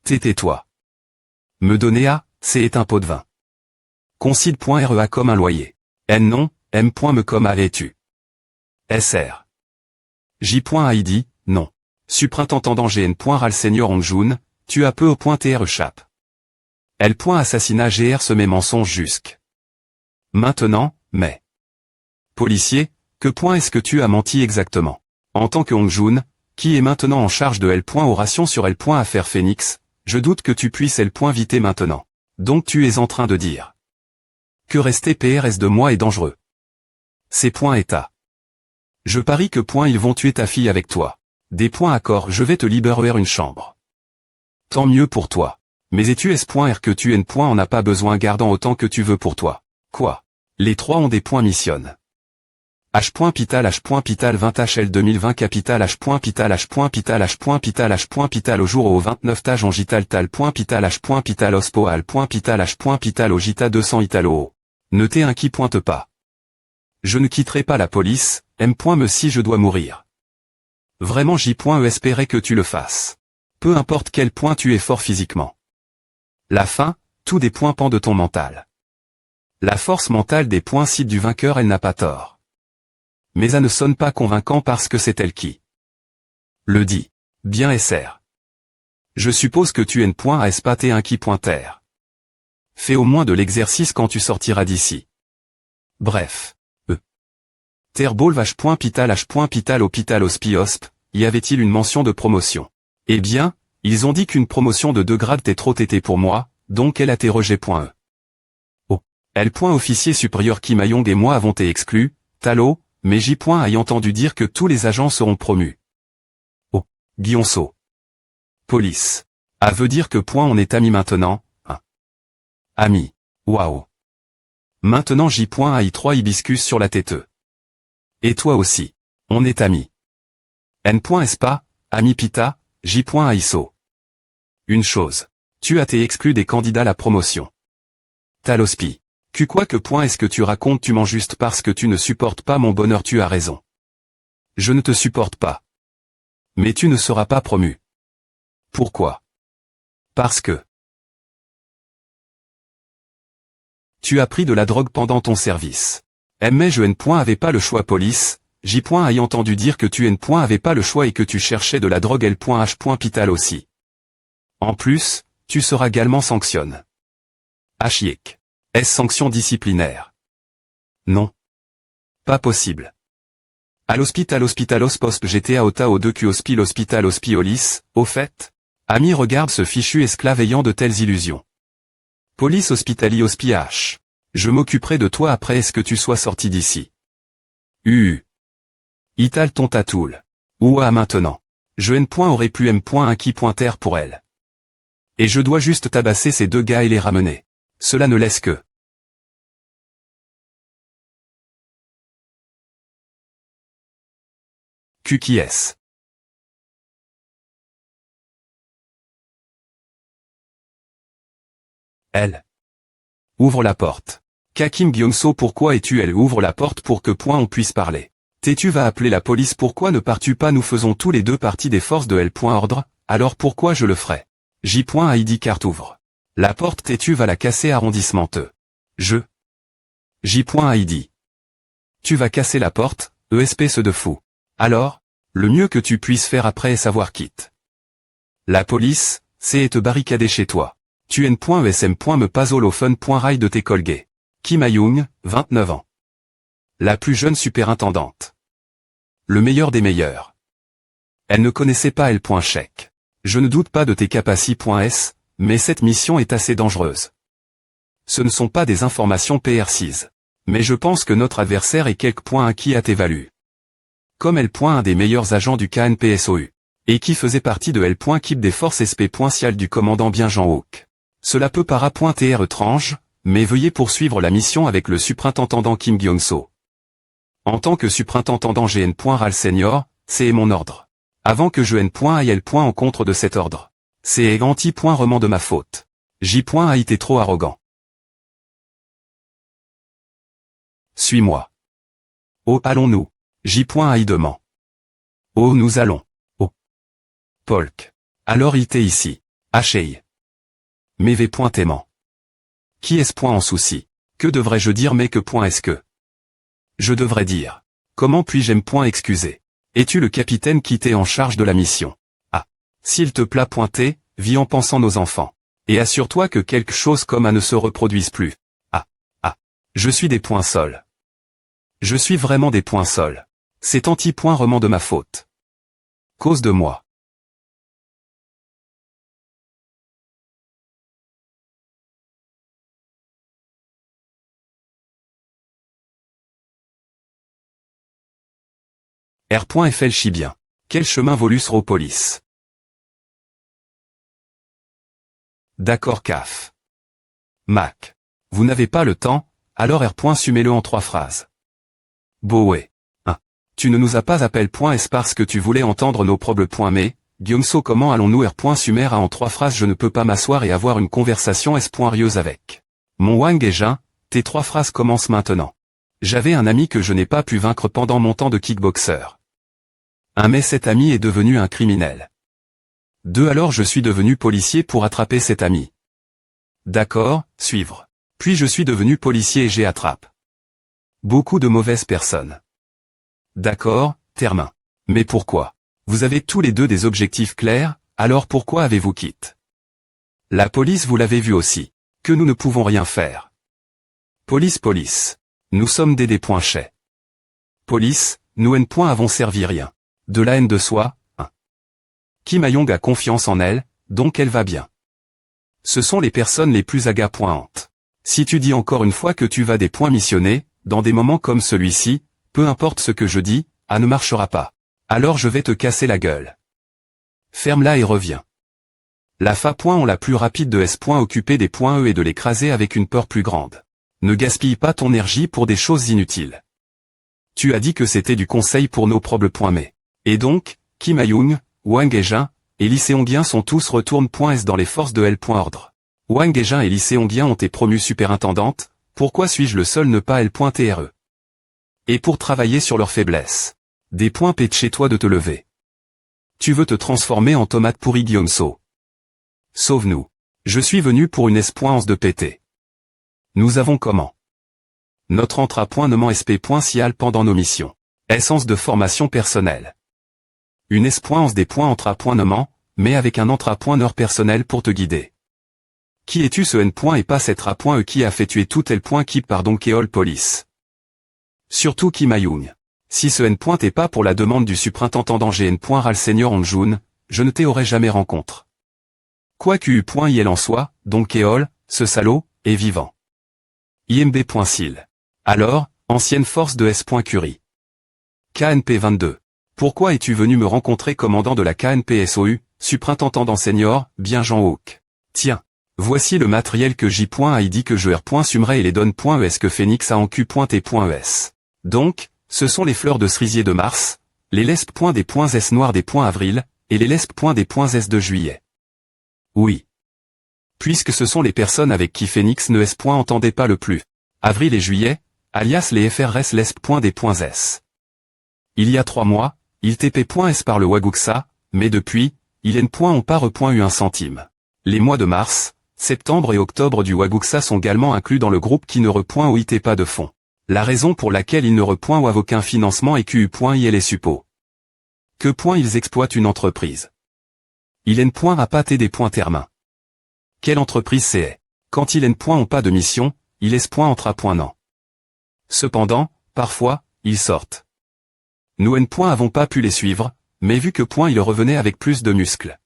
Tais-toi. Me donner A, c'est un pot de vin. Concide.REA comme un loyer. N non, M. me comme A es-tu. SR. J.AID, non. Suprintendant GN. Ral Seigneur Ongjun, tu as peu au point TR échappe. L. Assassinat GR se met mensonge jusque. Maintenant, mais. Policier, que point est-ce que tu as menti exactement? En tant que Ongjun, qui est maintenant en charge de L. Oration sur L. Affaire Phénix, je doute que tu puisses L. Viter maintenant. Donc tu es en train de dire que rester PRS de moi est dangereux. C'est état. Je parie que ils vont tuer ta fille avec toi. Des accord, je vais te libérer une chambre. Tant mieux pour toi. Mais es-tu S.R que tu N. En as pas besoin gardant autant que tu veux pour toi. Quoi? Les trois ont des missionnent. H.Pital 20 HL 2020 capital H.Pital H.Pital au jour au 29 tage en gital tal.Pital H.Pital ospo al.Pital H.Pital au gita 200 italo. Ne t'es un qui pointe pas. Je ne quitterai pas la police, M. me si je dois mourir. Vraiment espérer que tu le fasses. Peu importe quel point tu es fort physiquement. La fin, tout dépend de ton mental. La force mentale des cite du vainqueur, elle n'a pas tort. Mais ça ne sonne pas convaincant parce que c'est elle qui le dit. Bien SR. Je suppose que tu N. à espater un qui pointer. Fais au moins de l'exercice quand tu sortiras d'ici. Bref. Terbol H.Pital hôpital hospi-hosp, y avait-il une mention de promotion? Eh bien, ils ont dit qu'une promotion de 2 grades t'est trop tété pour moi, donc elle interrogeait.E. Oh. L. Officier supérieur Kim Ayong et moi avons été exclus, Talo, mais J. Aille entendu dire que tous les agents seront promus. Oh. Guionceau. Police. A veut dire que on est amis maintenant, hein. Amis. Waouh. Maintenant J. Aille 3 hibiscus sur la tête. Et toi aussi. On est amis. N. Espa, ami Pita, J. Aiso. Une chose. Tu as été exclu des candidats à la promotion. Talospi. Quoi que est-ce que tu racontes? Tu mens juste parce que tu ne supportes pas mon bonheur. Tu as raison. Je ne te supporte pas. Mais tu ne seras pas promu. Pourquoi? Parce que tu as pris de la drogue pendant ton service. Mais je N. Avait pas le choix. Police, J. Ayant entendu dire que tu N. Avait pas le choix et que tu cherchais de la drogue. L. H. Pital aussi. En plus, tu seras également sanctionné. H. Est-ce sanction disciplinaire? Non. Pas possible. À l'hospital hosposp GTA ota au 2Q hospital hospiolis, au fait? Ami regarde ce fichu esclave ayant de telles illusions. Police hospitali H. Je m'occuperai de toi après est-ce que tu sois sorti d'ici. Ital ton tatoul. Ou à maintenant. Je N. Aurait pu M. Un qui pointer pour elle. Et je dois juste tabasser ces 2 gars et les ramener. Cela ne laisse que QQS. Elle. Ouvre la porte. Kakim Gyomso, pourquoi es-tu? Elle ouvre la porte pour que on puisse parler. Tu vas appeler la police? Pourquoi ne pars-tu pas? Nous faisons tous les deux partie des forces de L. Ordre, alors pourquoi je le ferai? J. ID carte ouvre. La porte tu vas la casser arrondissement te. Je. J. ID. Tu vas casser la porte, espèce de fou. Alors, le mieux que tu puisses faire après est savoir quitte. La police, c'est te barricader chez toi. Tu N.ESM. Me pasolophone. Rail de tes colgués. Kim Ayung, 29 ans. La plus jeune superintendante. Le meilleur des meilleurs. Elle ne connaissait pas L. Chèque. Je ne doute pas de tes capacités.S, mais cette mission est assez dangereuse. Ce ne sont pas des informations PR6. Mais je pense que notre adversaire est quelque qui a t'évalue. Comme L. Un des meilleurs agents du KNPSOU. Et qui faisait partie de L. Kip des forces SP. Cial du commandant bien Jean Hawk. Cela peut paraître étrange, mais veuillez poursuivre la mission avec le superintendant Kim Gyong-so. En tant que superintendant GN.RAL Senior, c'est mon ordre. Avant que je N.AIL en contre de cet ordre. C'est anti-rement de ma faute. J. A été trop arrogant. Suis-moi. Oh, allons-nous. J. A dement. Oh, nous allons. Oh. Polk. Alors il t'est ici. Hachei. Mais V. Aimant. Qui est-ce en souci? Que devrais-je dire mais que est-ce que? Je devrais dire. Comment puis-je excuser? Es-tu le capitaine qui t'est en charge de la mission? Ah. S'il te plaît pointer, vis en pensant nos enfants. Et assure-toi que quelque chose comme ne se reproduise plus. Ah. Ah. Je suis des points sols. Je suis vraiment des points sols. C'est anti-rement de ma faute. Cause de moi. R.FL Chibien. Quel chemin Volus-Ropolis? D'accord CAF. Mac. Vous n'avez pas le temps, alors R. Sumez-le en 3 phrases. Boé. 1. Tu ne nous as pas appelé est-ce parce que tu voulais entendre nos problèmes mais, Gyong-so comment allons-nous R. Sumer a en 3 phrases je ne peux pas m'asseoir et avoir une conversation rieuse avec. Mon Wang et Jin, tes 3 phrases commencent maintenant. J'avais un ami que je n'ai pas pu vaincre pendant mon temps de kickboxer. 1. Mais cet ami est devenu un criminel. 2. Alors je suis devenu policier pour attraper cet ami. D'accord, suivre. Puis je suis devenu policier et j'ai attrape beaucoup de mauvaises personnes. D'accord, termin. Mais pourquoi? Vous avez tous les deux des objectifs clairs, alors pourquoi avez-vous quitté? La police vous l'avez vu aussi. Que nous ne pouvons rien faire. Police. Nous sommes des chais. Police, nous avons servi rien. De la haine de soi, 1. Kim A-young a confiance en elle, donc elle va bien. Ce sont les personnes les plus agapointes. Si tu dis encore une fois que tu vas des points missionnés, dans des moments comme celui-ci, peu importe ce que je dis, ne marchera pas. Alors je vais te casser la gueule. Ferme-la et reviens. La fa. On la plus rapide de S. Occuper des points E et de l'écraser avec une peur plus grande. Ne gaspille pas ton énergie pour des choses inutiles. Tu as dit que c'était du conseil pour nos problèmes mais. Et donc, Kim A-young, Wang et Jin, et Lee Seong-gyen sont tous retourne.s dans les forces de L. Ordre. Wang et Jin et Lee Seong-gyen ont été promus superintendante, pourquoi suis-je le seul ne pas L.TRE? Et pour travailler sur leurs faiblesses. Des points P de chez toi de te lever. Tu veux te transformer en tomate pourrie Gyong-so. Sauve-nous. Je suis venu pour une S.ance de péter. Nous avons comment? Notre entrapoint SP.sial pendant nos missions. Essence de formation personnelle. Une S.ance des points entrapoint mais avec un entrapoint personnel pour te guider. Qui es-tu ce N. Et pas cette ra.e qui a fait tuer tout L. Qui pardon Keol Police. Surtout Kim A-young. Si ce N. T'es pas pour la demande du superintendant GN.RAL Senior Onjun, je ne t'aurais jamais rencontré. Quoi qu'il en soit, donc Keol, ce salaud, est vivant. IMB.sil. Alors, ancienne force de S. Curie. KNP 22. Pourquoi es-tu venu me rencontrer commandant de la KNP SOU, superintendant senior, bien Jean Hawk? Tiens. Voici le matériel que J.A dit que je R.Sumerai et les donne.es que Phoenix a en Q.T.es. Donc, ce sont les fleurs de cerisier de mars, les lesp. Des points S noirs des points avril, et les lesp. Des points S de juillet. Oui. Puisque ce sont les personnes avec qui Phoenix ne S. Entendait pas le plus. Avril et juillet, alias les FRS lesp. Des points S. Il y a 3 mois, il TP.S par le Waguksa, mais depuis, il N. ont pas eu un centime. Les mois de mars, septembre et octobre du Waguksa sont également inclus dans le groupe qui ne ou IT pas de fonds. La raison pour laquelle ils ne ou avec aucun financement et QU.IL est suppo. Que ils exploitent une entreprise. Il N. A pas des points termain. Quelle entreprise c'est? Quand il N. Ont pas de mission, il S. Non. Cependant, parfois, ils sortent. Nous N. Avons pas pu les suivre, mais vu que ils revenaient avec plus de muscles.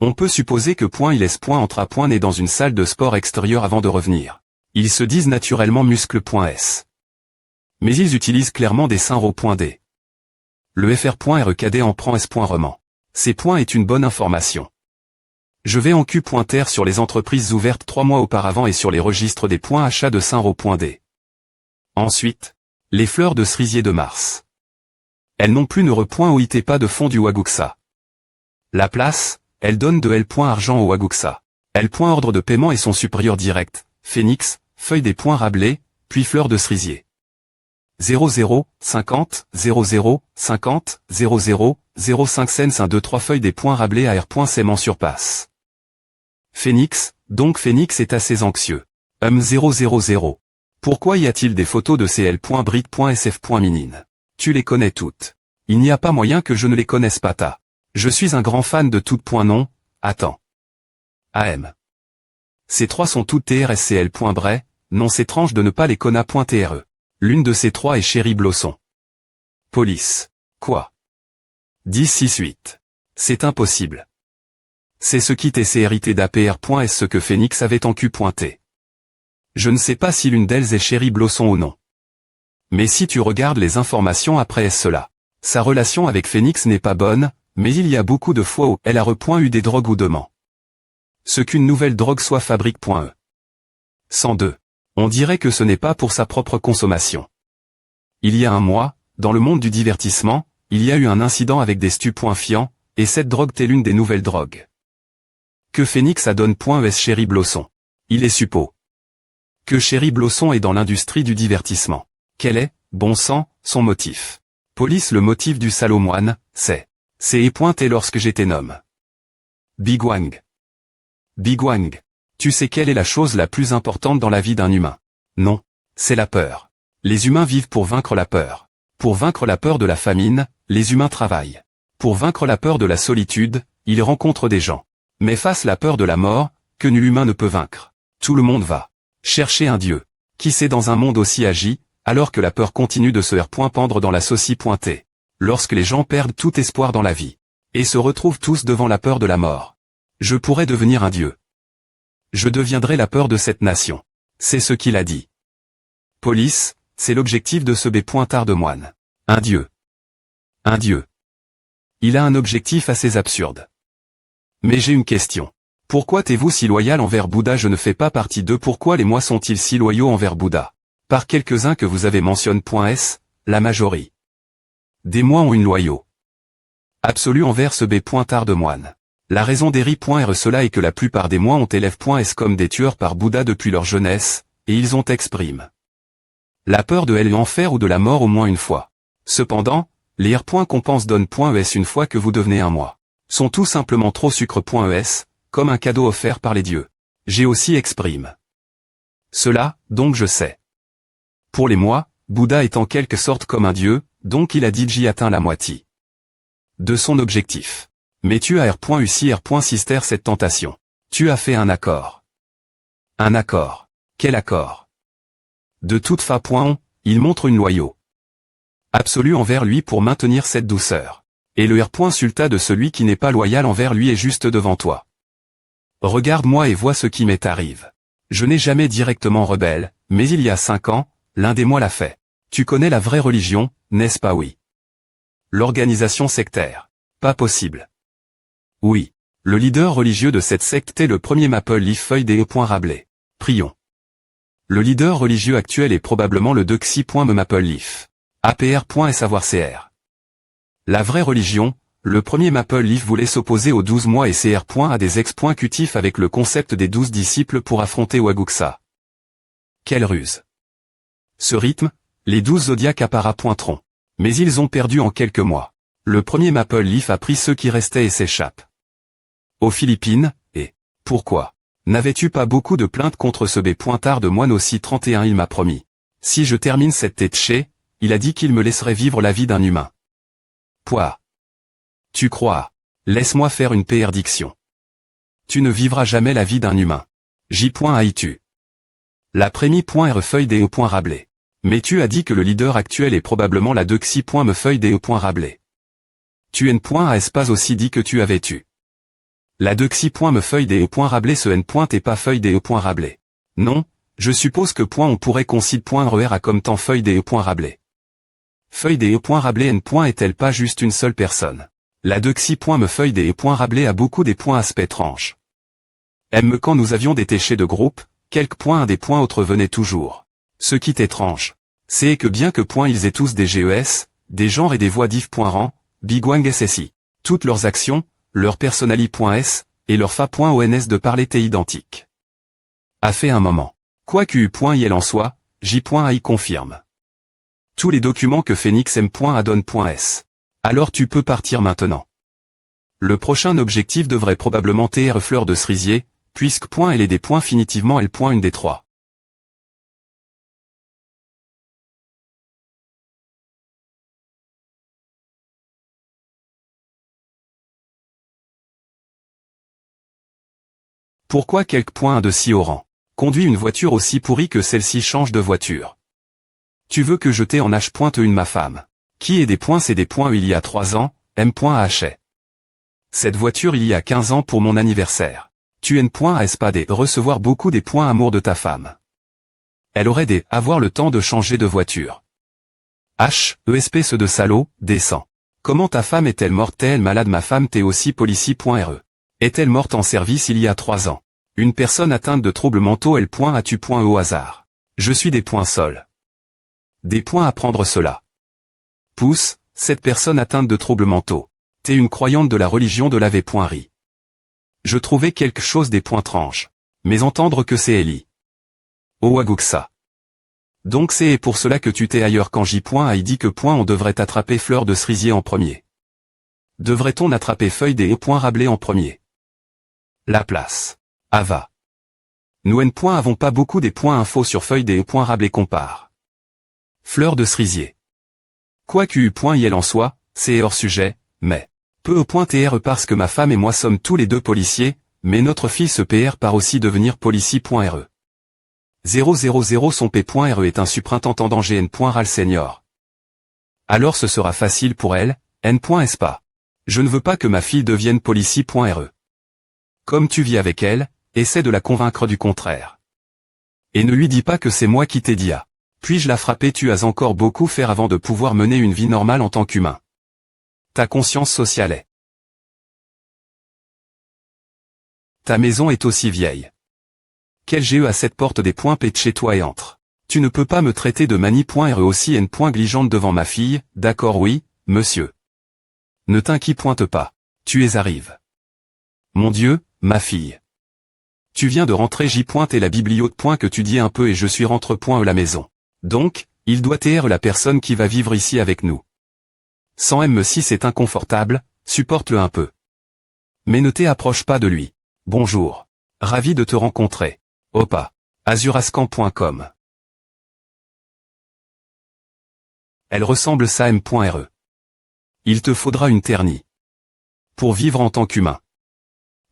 On peut supposer que il S. Né dans une salle de sport extérieure avant de revenir. Ils se disent naturellement muscle.s. Mais ils utilisent clairement des seins ρ.d. Le FR.REKD en prend S.Rement. Ces points est une bonne information. Je vais en Q.R sur les entreprises ouvertes 3 mois auparavant et sur les registres des points achats de Saint-Roch.D. Ensuite, les fleurs de cerisier de mars. Elles non plus ne repoint pas de fond du Waguxa. La place, elle donne de L. Argent au Waguxa. L. Ordre de paiement et son supérieur direct, Phoenix, feuille des points Rabelais, puis fleurs de cerisier. 00, 50, 00, 50, 00, 05 cents 1 2 3 feuilles des points Rabelais à R. Sément surpasse. Phoenix, donc Phoenix est assez anxieux. 000. Pourquoi y a-t-il des photos de CL.Brit.SF.Minine? Tu les connais toutes. Il n'y a pas moyen que je ne les connaisse pas ta. Je suis un grand fan de toutes. Non, attends. AM. Ces trois sont toutes TRSCL.Bray, non c'est étrange de ne pas les connaître.TRE. L'une de ces trois est Chéri Blosson. Police. Quoi? 10-6-8. C'est impossible. C'est ce qui TCRIT d'APR.S ce que Phoenix avait en Q.T. Je ne sais pas si l'une d'elles est Chéri Blosson ou non. Mais si tu regardes les informations après cela, sa relation avec Phoenix n'est pas bonne, mais il y a beaucoup de fois où elle a eu des drogues ou demans. Ce qu'une nouvelle drogue soit fabrique.E. 102. On dirait que ce n'est pas pour sa propre consommation. Il y a un mois, dans le monde du divertissement, il y a eu un incident avec des stupéfiants, et cette drogue est l'une des nouvelles drogues. Que Phoenix adonne.es Chéri Blosson. Il est suppo. Que Chéri Blosson est dans l'industrie du divertissement. Quel est, bon sang, son motif? Police. Le motif du Salomoine, c'est et lorsque j'étais nomme. Big Wang. Big Wang. Tu sais quelle est la chose la plus importante dans la vie d'un humain? Non. C'est la peur. Les humains vivent pour vaincre la peur. Pour vaincre la peur de la famine, les humains travaillent. Pour vaincre la peur de la solitude, ils rencontrent des gens. Mais face la peur de la mort, que nul humain ne peut vaincre. Tout le monde va chercher un Dieu. Qui sait dans un monde aussi agi, alors que la peur continue de se pendre dans la saucie.T. Lorsque les gens perdent tout espoir dans la vie. Et se retrouvent tous devant la peur de la mort. Je pourrais devenir un Dieu. Je deviendrai la peur de cette nation. C'est ce qu'il a dit. Police, c'est l'objectif de ce B.Tardemoine. Un Dieu. Un Dieu. Il a un objectif assez absurde. Mais j'ai une question. Pourquoi êtes-vous si loyal envers Bouddha? Je ne fais pas partie d'eux. Pourquoi les mois sont-ils si loyaux envers Bouddha? Par quelques-uns que vous avez mentionné.S, la majorité des mois ont une loyauté absolue envers ce B.Tardemoine. La raison des ri.R cela est que la plupart des mois ont élève.S comme des tueurs par Bouddha depuis leur jeunesse, et ils ont exprimé la peur de l'enfer ou de la mort au moins une fois. Cependant, les R. qu'on pense donne.es une fois que vous devenez un moi, sont tout simplement trop sucre.es, comme un cadeau offert par les dieux. J'ai aussi exprime cela, donc je sais. Pour les mois, Bouddha est en quelque sorte comme un dieu, donc il a dit j'y atteint la moitié de son objectif. Mais tu as R.UCI R.Sister cette tentation. Tu as fait un accord. Un accord. Quel accord? De toute façon, il montre une loyauté absolue envers lui pour maintenir cette douceur. Et le R.Sulta de celui qui n'est pas loyal envers lui est juste devant toi. Regarde-moi et vois ce qui m'est arrive. Je n'ai jamais directement rebelle, mais il y a 5 ans, l'un des mois l'a fait. Tu connais la vraie religion, n'est-ce pas? Oui. L'organisation sectaire. Pas possible. Oui. Le leader religieux de cette secte est le premier Maple Leaf Feuille des Rabelais. Prions. Le leader religieux actuel est probablement le Dexy.me Maple Leaf. APR. Savoir CR. La vraie religion, le premier Maple Leaf voulait s'opposer aux 12 mois et CR. À des ex-cutifs avec le concept des 12 disciples pour affronter Waguxa. Quelle ruse. Ce rythme, les 12 zodiacs apparaîtront. Mais ils ont perdu en quelques mois. Le premier Maple Leaf a pris ceux qui restaient et s'échappe. Aux Philippines, et pourquoi n'avais-tu pas beaucoup de plaintes contre ce B.Tardemoine aussi 31? Il m'a promis. Si je termine cette tétché, il a dit qu'il me laisserait vivre la vie d'un humain. Pouah. Tu crois? Laisse-moi faire une prédiction. Tu ne vivras jamais la vie d'un humain. J.Aitu. La prémie.R feuille des Rabelais. Mais tu as dit que le leader actuel est probablement la Dexy.me feuille des Rabelais. Tu N.A espace aussi dit que tu avais tu. La Dexy.me feuille des Rabelais ce N. et pas feuille des Rabelais. Non, je suppose que on pourrait considérer à comme temps feuille des Rabelais. Feuille des Rabelais N. Est-elle pas juste une seule personne? La Dexy.me feuille des Rabelais a beaucoup des aspects étranges. Quand nous avions des téchés de groupe, quelques points à des points autres venaient toujours. Ce qui est étrange, c'est que bien que points ils aient tous des GES, des genres et des voix div.rang, bigwang SSI. Toutes leurs actions, leur personnali.s, et leur fa.ons de parler étaient identiques. A fait un moment. Quoi qu'u.il en soit, j.ai confirme. Tous les documents que Phoenix m.adonne.s. Alors tu peux partir maintenant. Le prochain objectif devrait probablement tr fleur de cerisier, puisque .l est des points finitivement l. Une des trois. Pourquoi quelques points de si haut rang? Conduis une voiture aussi pourrie que celle-ci change de voiture. Tu veux que je t'ai en h.1 ma femme. Qui est des points c'est des points il y a 3 ans, m.h. Cette voiture il y a 15 ans pour mon anniversaire. Tu n.as pas des recevoir beaucoup des points amour de ta femme. Elle aurait des avoir le temps de changer de voiture. H, espèce de salaud, descend. Comment ta femme est-elle morte? Est-elle malade? Ma femme t'es aussi policie.re. Est-elle morte en service il y a 3 ans? Une personne atteinte de troubles mentaux L. As-tu au hasard? Je suis des points sol. Des points à prendre cela. Pouce, cette personne atteinte de troubles mentaux. T'es une croyante de la religion de l'ave.ri. Je trouvais quelque chose des points tranches. Mais entendre que c'est Eli. Oaguksa. Donc c'est pour cela que tu t'es ailleurs quand j.ai dit que on devrait attraper fleur de cerisier en premier. Devrait-on attraper feuille des Rabelais en premier? La place. Ava. Nous avons pas beaucoup des points infos sur feuille des Rabelais compare. Fleur de cerisier. Quoi qu'u.il en soit, c'est hors sujet, mais. Peu au point tr parce que ma femme et moi sommes tous les deux policiers, mais notre fils PR part aussi devenir policie.re. 000 son p.re est un suprintendant gn.ral senior. Alors ce sera facile pour elle, n.s pas. Je ne veux pas que ma fille devienne policie.re. Comme tu vis avec elle, essaie de la convaincre du contraire. Et ne lui dis pas que c'est moi qui t'ai dit. Puis-je la frapper? Tu as encore beaucoup à faire avant de pouvoir mener une vie normale en tant qu'humain. Ta conscience sociale est. Ta maison est aussi vieille. Quel GE à cette porte des points pète chez toi et entre. Tu ne peux pas me traiter de mani.re aussi n.gligeante devant ma fille, d'accord oui, monsieur. Ne t'inquiète pas. Tu es arrive. Mon Dieu, ma fille. Tu viens de rentrer et la bibliothèque que tu dis un peu et je suis rentre la maison. Donc, il doit être la personne qui va vivre ici avec nous. Sans M6 c'est inconfortable, supporte-le un peu. Mais ne t'approche pas de lui. Bonjour. Ravi de te rencontrer. Opa. Azurascan.com. Elle ressemble à M.re. Il te faudra une ternie. Pour vivre en tant qu'humain.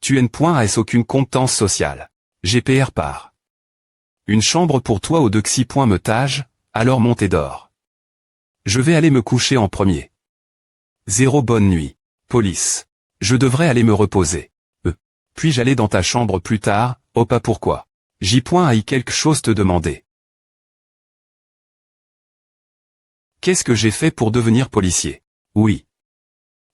Tu n'as aucune compétence sociale. GPR part. Une chambre pour toi au Dexy.metage, alors montée d'or. Je vais aller me coucher en premier. 0 bonne nuit. Police. Je devrais aller me reposer. Puis-je aller dans ta chambre plus tard? Pas pourquoi. J.ai quelque chose te demander. Qu'est-ce que j'ai fait pour devenir policier? Oui.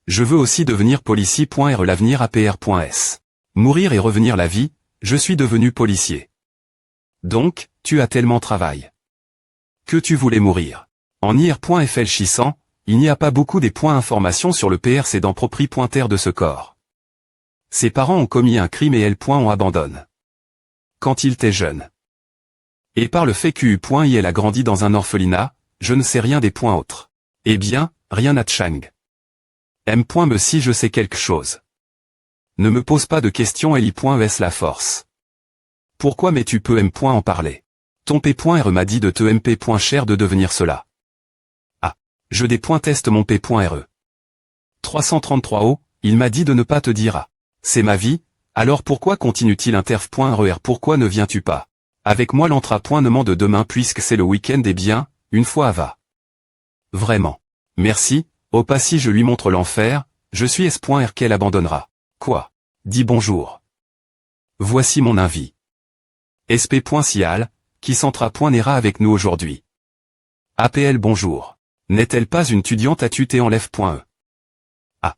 Je veux aussi devenir policier.re l'avenir apr.s. Mourir et revenir la vie, je suis devenu policier. Donc, tu as tellement travail. Que tu voulais mourir. En ir.fl chissant, il n'y a pas beaucoup des points informations sur le PRC dans propri.ter de ce corps. Ses parents ont commis un crime et elle on abandonne. Quand il était jeune. Et par le fait qu'il a grandi dans un orphelinat, je ne sais rien des points autres. Eh bien, rien à Tchang. M.me si je sais quelque chose. Ne me pose pas de questions Eli.es la force. Pourquoi mais tu peux en parler. Ton P.R m'a dit de te MP.cher de devenir cela. Ah. Je des points teste mon P.re. 333 O, il m'a dit de ne pas te dire ah. C'est ma vie, alors pourquoi continue-t-il interf.er pourquoi ne viens-tu pas? Avec moi l'entra.nement de demain puisque c'est le week-end et bien, une fois à va. Vraiment. Merci, pas si je lui montre l'enfer, je suis S.R qu'elle abandonnera. Quoi? Dis bonjour. Voici mon invit. sp.cial, qui s'entra.nera avec nous aujourd'hui. APL bonjour. N'est-elle pas une étudiante à tuter en lève.e? Ah.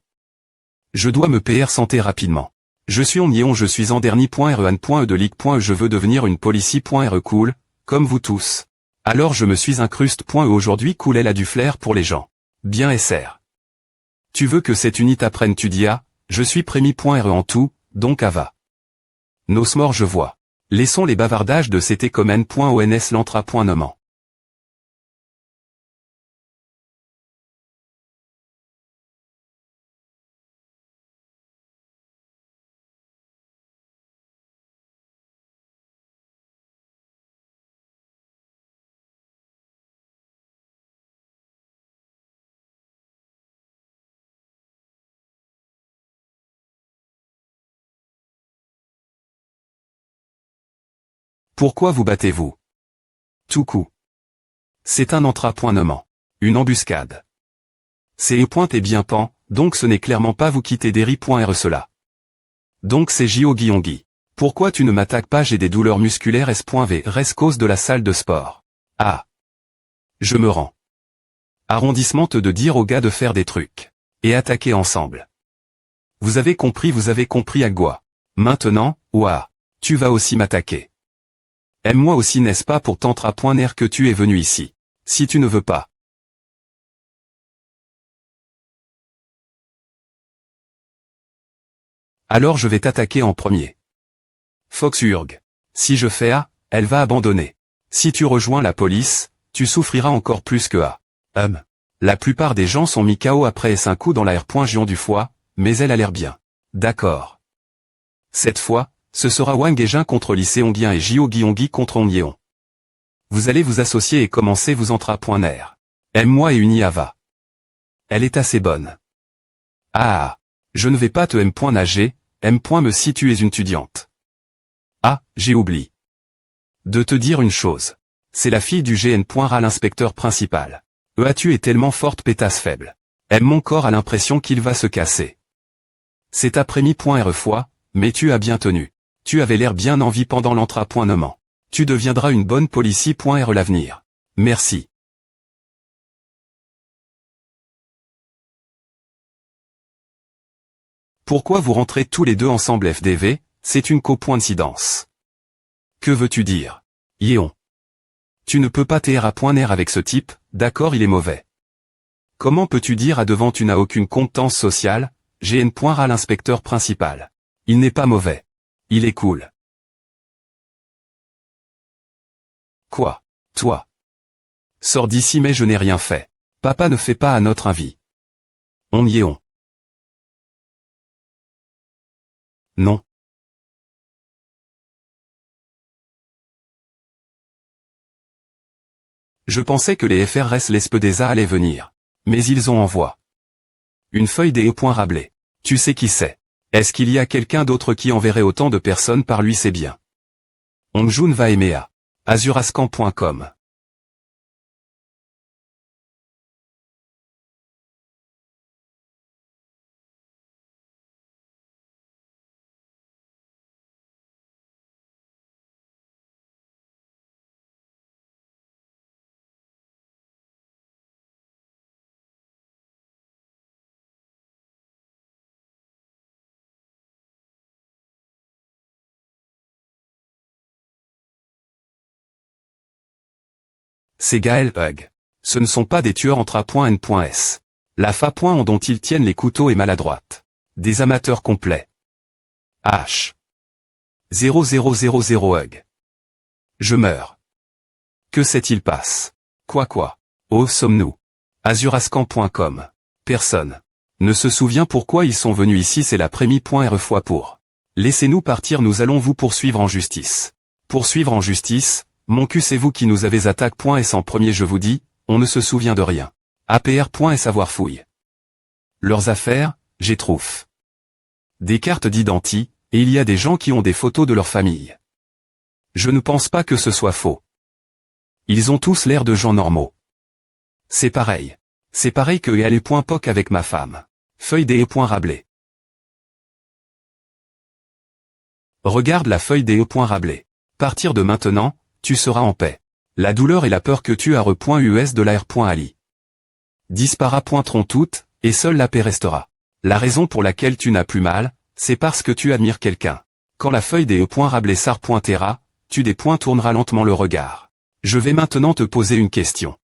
Je dois me PR santé rapidement. Je suis on je suis en dernier.re de ligue.e je veux devenir une policie.re cool, comme vous tous. Alors je me suis incruste.e aujourd'hui cool elle a du flair pour les gens. Bien SR. Tu veux que cette unité apprenne tu dis ah, je suis prémis.re en tout, donc ava. Nos morts je vois. Laissons les bavardages de cet écomen.ons l'entra.nommant. Pourquoi vous battez-vous? Tout coup. C'est un entra.nommant. Une embuscade. C'est et bien pan, donc ce n'est clairement pas vous quitter Derry.re cela. Donc c'est Guy. Pourquoi tu ne m'attaques pas j'ai des douleurs musculaires S.V. Reste cause de la salle de sport. Ah. Je me rends. Arrondissement te de dire aux gars de faire des trucs. Et attaquer ensemble. Vous avez compris à quoi. Maintenant, ouah. Tu vas aussi m'attaquer. Aime-moi aussi n'est-ce pas pour t'entra.ner que tu es venu ici. Si tu ne veux pas. Alors je vais t'attaquer en premier. Fox Urg. Si je fais A, elle va abandonner. Si tu rejoins la police, tu souffriras encore plus que A. La plupart des gens sont mis KO après un coup dans la R.Gion du foie, mais elle a l'air bien. D'accord. Cette fois, ce sera Wang et Jin contre Lycée Ongien et Guy contre Ongyeon. Vous allez vous associer et commencer vous entra.ner. Aime-moi et uni Ava. Elle est assez bonne. Ah. Je ne vais pas te nager, me si tu es une étudiante. Ah, j'ai oublié. De te dire une chose. C'est la fille du GN.Ra l'inspecteur principal. Tu es tellement forte pétasse faible. Mon corps a l'impression qu'il va se casser. C'est après-midi.re fois, mais tu as bien tenu. Tu avais l'air bien en vie pendant l'entra.nommant. Tu deviendras une bonne policie.re l'avenir. Merci. Pourquoi vous rentrez tous les deux ensemble FDV, c'est une coïncidence. Que veux-tu dire? Yéon. Tu ne peux pas t'er.ner avec ce type, d'accord il est mauvais. Comment peux-tu dire à devant tu n'as aucune compétence sociale, GN.Ra l'inspecteur principal. Il n'est pas mauvais. Il est cool. Quoi? Toi? Sors d'ici mais je n'ai rien fait. Papa ne fait pas à notre avis. On y est on. Non. Je pensais que les FRS l'ESPEDESA allaient venir. Mais ils ont envoie. Une feuille des Rabelais. Tu sais qui c'est. Est-ce qu'il y a quelqu'un d'autre qui enverrait autant de personnes par lui c'est bien. Ongjun va aimer à azurascan.com. C'est Gaël Hug. Ce ne sont pas des tueurs entra.n.s. La fa. Dont ils tiennent les couteaux est maladroite. Des amateurs complets. H. 0000 Hug. Je meurs. Que s'est-il passe? Quoi? Oh sommes-nous? Azurascan.com. Personne. Ne se souvient pourquoi ils sont venus ici c'est la prémie.re fois pour. Laissez-nous partir nous allons vous poursuivre en justice. Poursuivre en justice? Mon cul c'est vous qui nous avez attaque.s en premier je vous dis, on ne se souvient de rien. APR.s avoir fouille. Leurs affaires, j'ai trouf. Des cartes d'identité, et il y a des gens qui ont des photos de leur famille. Je ne pense pas que ce soit faux. Ils ont tous l'air de gens normaux. C'est pareil. C'est pareil que aller.poc avec ma femme. Feuille des Rabelais. Regarde la feuille des Rabelais. Partir de maintenant, tu seras en paix. La douleur et la peur que tu as re.us de la R.Ali. Dispara.tron toutes, et seule la paix restera. La raison pour laquelle tu n'as plus mal, C'est parce que tu admires quelqu'un. Quand la feuille des E.Rablessard.Terra, tu des points tournera lentement le regard. Je vais maintenant te poser une question.